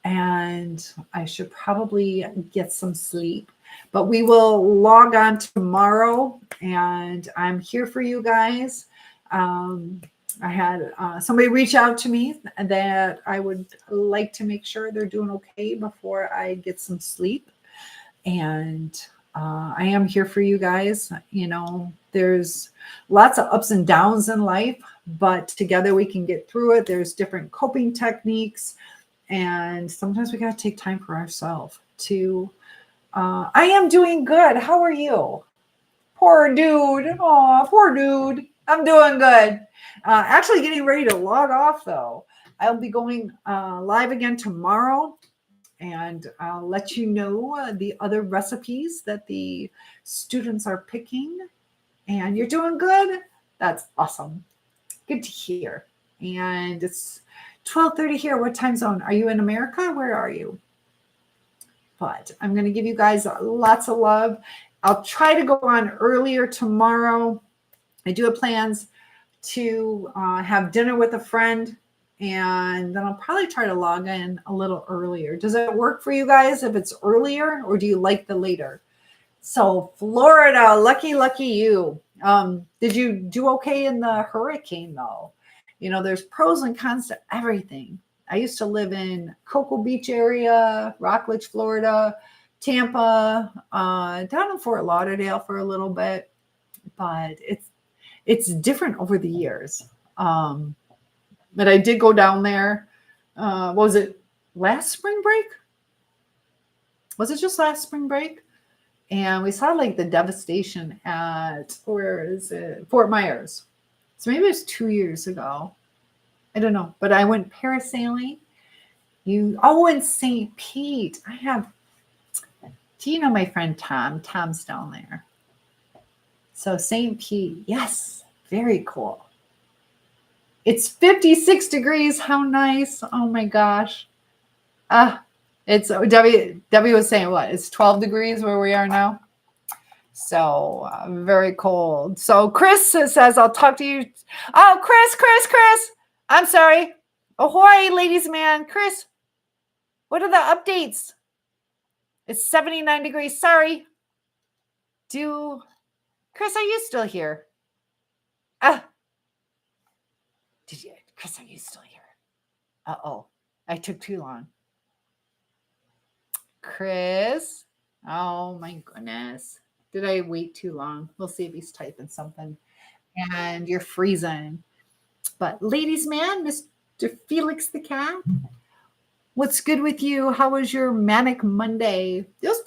and I should probably get some sleep, but we will log on tomorrow and I'm here for you guys. I had somebody reach out to me that I would like to make sure they're doing okay before I get some sleep. And I am here for you guys. There's lots of ups and downs in life, but together we can get through it. There's different coping techniques. And sometimes we got to take time for ourselves to, I am doing good. How are you? Poor dude. Oh, poor dude. I'm doing good. Actually getting ready to log off though. I'll be going live again tomorrow, and I'll let you know the other recipes that the students are picking. And you're doing good. That's awesome. Good to hear. And it's 12:30 here. What time zone? Are you in America? Where are you? But I'm going to give you guys lots of love. I'll try to go on earlier tomorrow. I do have plans to have dinner with a friend, and then I'll probably try to log in a little earlier. Does it work for you guys if it's earlier, or do you like the later? So Florida, lucky you. Did you do okay in the hurricane though? There's pros and cons to everything. I used to live in Cocoa Beach area, Rockledge, Florida, Tampa, down in Fort Lauderdale for a little bit, but it's different over the years. But I did go down there. What was it, last spring break? Was it just last spring break? And we saw like the devastation at, where is it? Fort Myers. So maybe it was 2 years ago. I don't know. But I went parasailing. In St. Pete. Do you know my friend Tom? Tom's down there. So St. Pete, yes, very cool. It's 56 degrees. How nice. Oh my gosh. It's Debbie was saying what? It's 12 degrees where we are now. So very cold. So Chris says, I'll talk to you. Oh, Chris. I'm sorry. Ahoy, ladies man. Chris, what are the updates? It's 79 degrees. Sorry. Chris, are you still here? Chris, are you still here? Uh-oh. I took too long. Chris. Oh my goodness. Did I wait too long? We'll see if he's typing something. And you're freezing. But ladies man, Mr. Felix the cat, what's good with you? How was your manic Monday? It was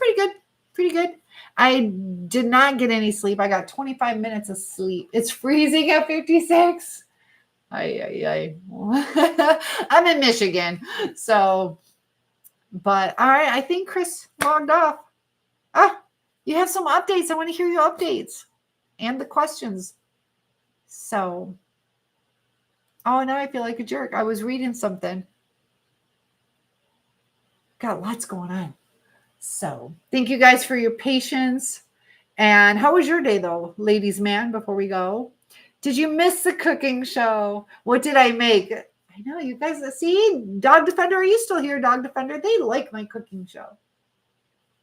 pretty good. I did not get any sleep. I got 25 minutes of sleep. It's freezing at 56. I'm in Michigan. So But all right, I think Chris logged off. Ah, you have some updates. I want to hear your updates and the questions. So, oh, now I feel like a jerk. I was reading something. Got lots going on. So, thank you guys for your patience. And how was your day, though, ladies, man, before we go? Did you miss the cooking show? What did I make? I know you guys see, Dog Defender, are you still here, Dog Defender? They like my cooking show.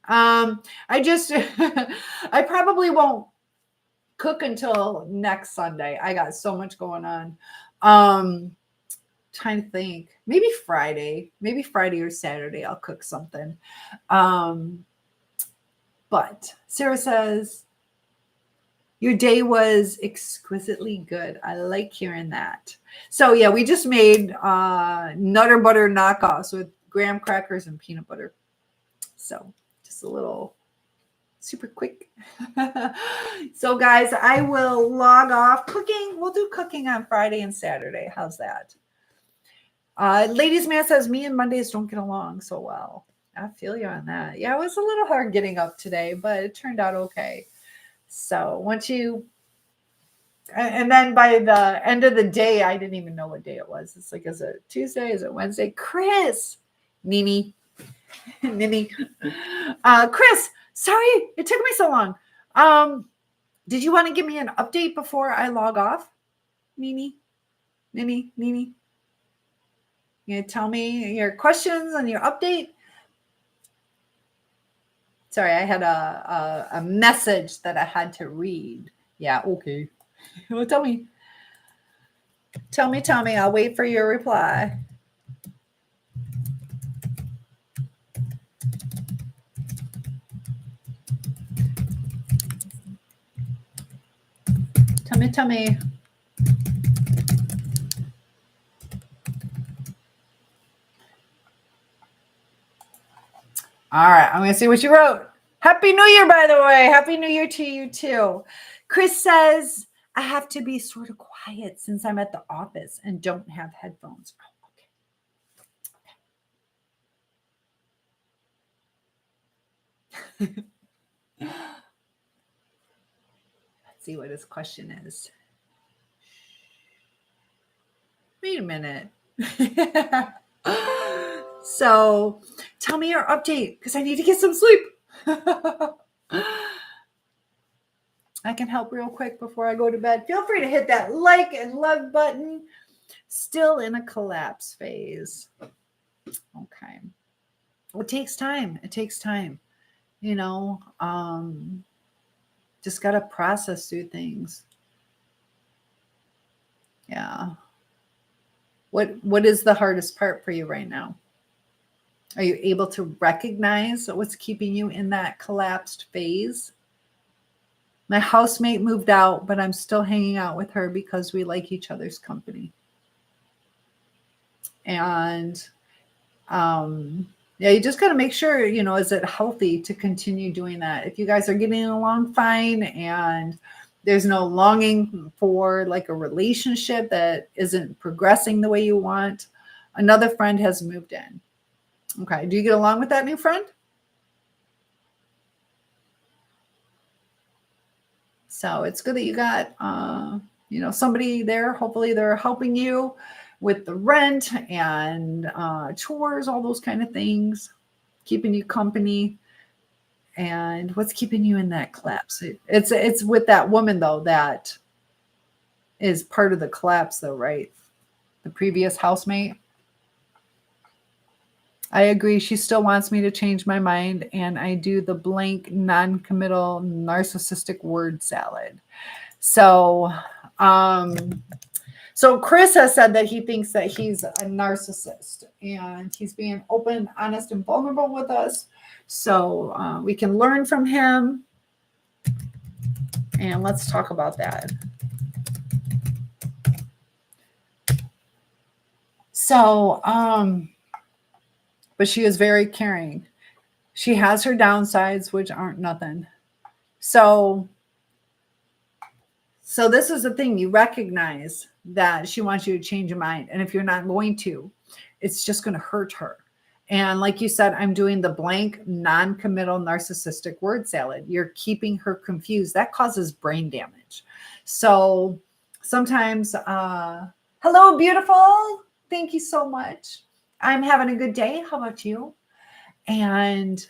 I just, I probably won't cook until next Sunday. I got so much going on. Trying to think, maybe Friday or Saturday, I'll cook something. But Sarah says, your day was exquisitely good. I like hearing that. So yeah, we just made Nutter Butter knockoffs with graham crackers and peanut butter. So just a little super quick. So guys, I will log off cooking. We'll do cooking on Friday and Saturday. How's that? Ladies Man says, me and Mondays don't get along so well. I feel you on that. Yeah, it was a little hard getting up today, but it turned out okay. So once you, and then by the end of the day, I didn't even know what day it was. It's like, is it Tuesday? Is it Wednesday? Chris, Nini, Chris, sorry, it took me so long. Did you want to give me an update before I log off? Nini. You tell me your questions and your update. Sorry, I had a message that I had to read. Yeah, okay. Well, tell me. I'll wait for your reply. Tell me. All right, I'm going to see what you wrote. Happy New Year, by the way. Happy New Year to you, too. Chris says, I have to be sort of quiet since I'm at the office and don't have headphones. Oh, okay. Let's see what his question is. Wait a minute. So tell me your update because I need to get some sleep. I can help real quick before I go to bed. Feel free to hit that like and love button. Still in a collapse phase. Okay. Well, it takes time. You know, just got to process through things. Yeah. What is the hardest part for you right now? Are you able to recognize what's keeping you in that collapsed phase? My housemate moved out, but I'm still hanging out with her because we like each other's company. And yeah, you just got to make sure, is it healthy to continue doing that? If you guys are getting along fine and there's no longing for like a relationship that isn't progressing the way you want, another friend has moved in. Okay. Do you get along with that new friend? So it's good that you got, somebody there. Hopefully they're helping you with the rent and chores, all those kind of things, keeping you company. And what's keeping you in that collapse? It's with that woman, though, that is part of the collapse, though, right? The previous housemate. I agree. She still wants me to change my mind, and I do the blank, non-committal, narcissistic word salad. So, so Chris has said that he thinks that he's a narcissist, and he's being open, honest, and vulnerable with us. So we can learn from him, and let's talk about that. So, but she is very caring. She has her downsides, which aren't nothing. So this is the thing. You recognize that she wants you to change your mind. And if you're not going to, it's just going to hurt her. And like you said, I'm doing the blank, non-committal narcissistic word salad. You're keeping her confused. That causes brain damage. So sometimes, hello, beautiful. Thank you so much. I'm having a good day. How about you? And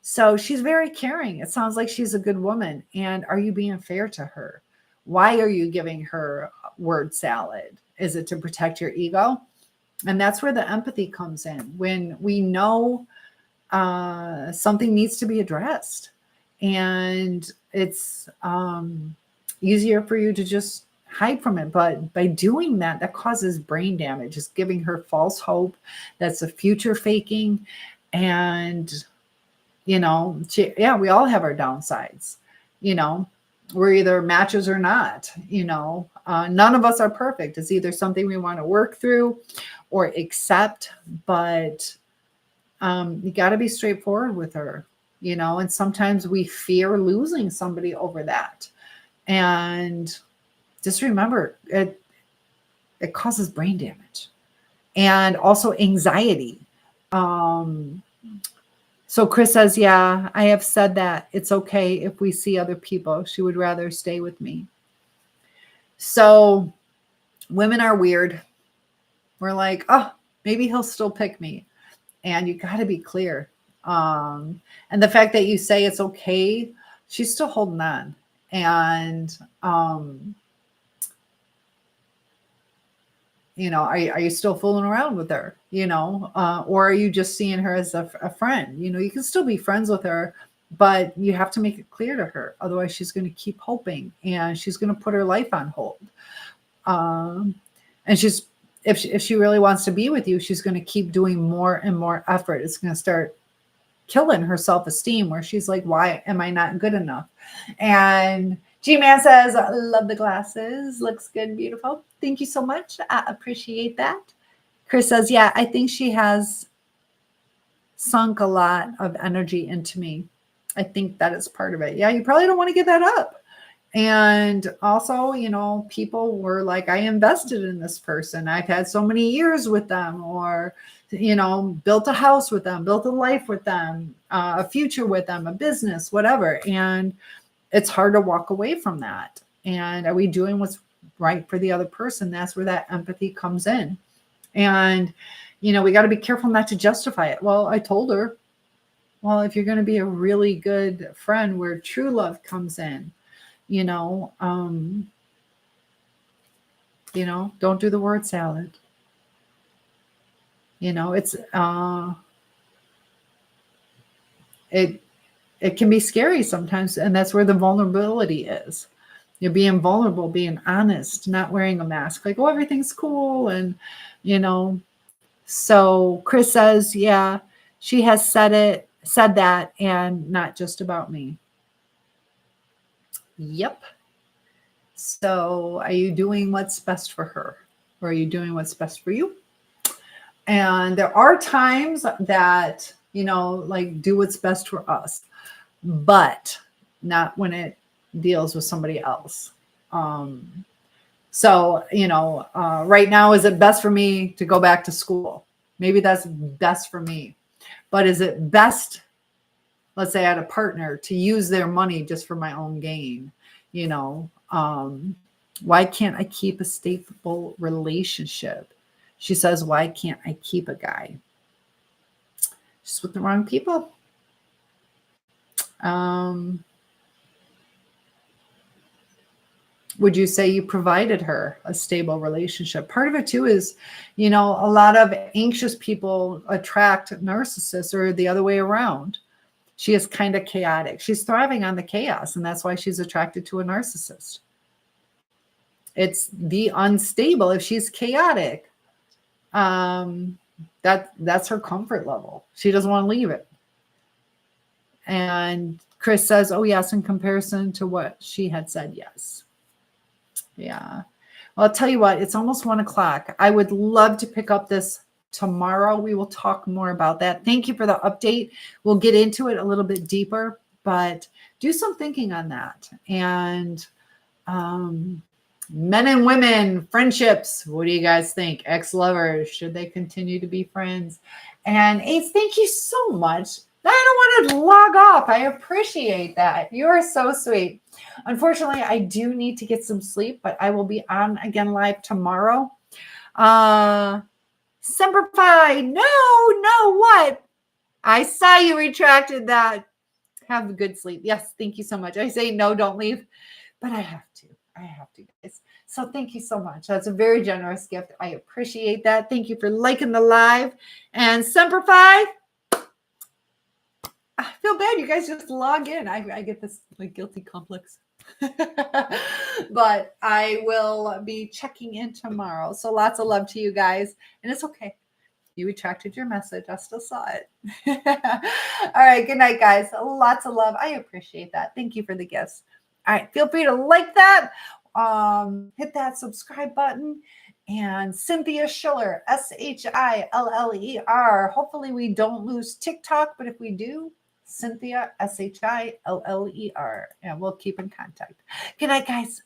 so she's very caring. It sounds like she's a good woman. And are you being fair to her? Why are you giving her word salad? Is it to protect your ego? And that's where the empathy comes in. When we know something needs to be addressed, and it's easier for you to just hide from it. But by doing that, that causes brain damage. It's giving her false hope. That's a future faking. And, we all have our downsides. We're either matches or not. None of us are perfect. It's either something we want to work through or accept, but you got to be straightforward with her, and sometimes we fear losing somebody over that. And just remember, it causes brain damage and also anxiety. So Chris says, yeah, I have said that it's okay if we see other people. She would rather stay with me. So women are weird. We're like, oh, maybe he'll still pick me. And you got to be clear. And the fact that you say it's okay, she's still holding on. And, are you still fooling around with her, or are you just seeing her as a friend? You can still be friends with her, but you have to make it clear to her. Otherwise, she's going to keep hoping and she's going to put her life on hold. And if she really wants to be with you, she's going to keep doing more and more effort. It's going to start killing her self-esteem, where she's like, why am I not good enough? And G-Man says, love the glasses. Looks good. Beautiful. Thank you so much. I appreciate that. Chris says, yeah, I think she has sunk a lot of energy into me. I think that is part of it. Yeah, you probably don't want to give that up. And also, people were like, I invested in this person. I've had so many years with them, or, built a house with them, built a life with them, a future with them, a business, whatever. And it's hard to walk away from that. And are we doing what's right for the other person? That's where that empathy comes in. And, we got to be careful not to justify it. Well, I told her, well, if you're going to be a really good friend where true love comes in, don't do the word salad. It's, it can be scary sometimes. And that's where the vulnerability is. You're being vulnerable, being honest, not wearing a mask, like, oh, everything's cool. And, so Chris says, yeah, she has said that, and not just about me. Yep. So are you doing what's best for her? Or are you doing what's best for you? And there are times that, like, do what's best for us, but not when it deals with somebody else. So, right now, is it best for me to go back to school? Maybe that's best for me. But is it best, let's say I had a partner, to use their money just for my own gain? Why can't I keep a stable relationship? She says, why can't I keep a guy? Just with the wrong people. Would you say you provided her a stable relationship? Part of it too is, a lot of anxious people attract narcissists, or the other way around. She is kind of chaotic. She's thriving on the chaos, and that's why she's attracted to a narcissist. It's the unstable. If she's chaotic, that's her comfort level. She doesn't want to leave it. And Chris says, oh, yes, in comparison to what she had said, yes. Yeah. Well, I'll tell you what, it's almost 1:00. I would love to pick up this tomorrow. We will talk more about that. Thank you for the update. We'll get into it a little bit deeper, but do some thinking on that. And men and women, friendships. What do you guys think? Ex-lovers, should they continue to be friends? And Ace, thank you so much. I don't want to log off. I appreciate that. You are so sweet. Unfortunately, I do need to get some sleep, but I will be on again live tomorrow. Semper Fi, no, what? I saw you retracted that. Have a good sleep. Yes, thank you so much. I say no, don't leave, but I have to. Guys. So thank you so much. That's a very generous gift. I appreciate that. Thank you for liking the live. And Semper Fi, I feel bad. You guys just log in. I get this like guilty complex. But I will be checking in tomorrow. So lots of love to you guys. And it's okay. You retracted your message. I still saw it. All right. Good night, guys. Lots of love. I appreciate that. Thank you for the gifts. All right. Feel free to like that. Hit that subscribe button. And Cynthia Schiller, Schiller. Hopefully we don't lose TikTok, but if we do, Cynthia, Schiller. And we'll keep in contact. Good night, guys.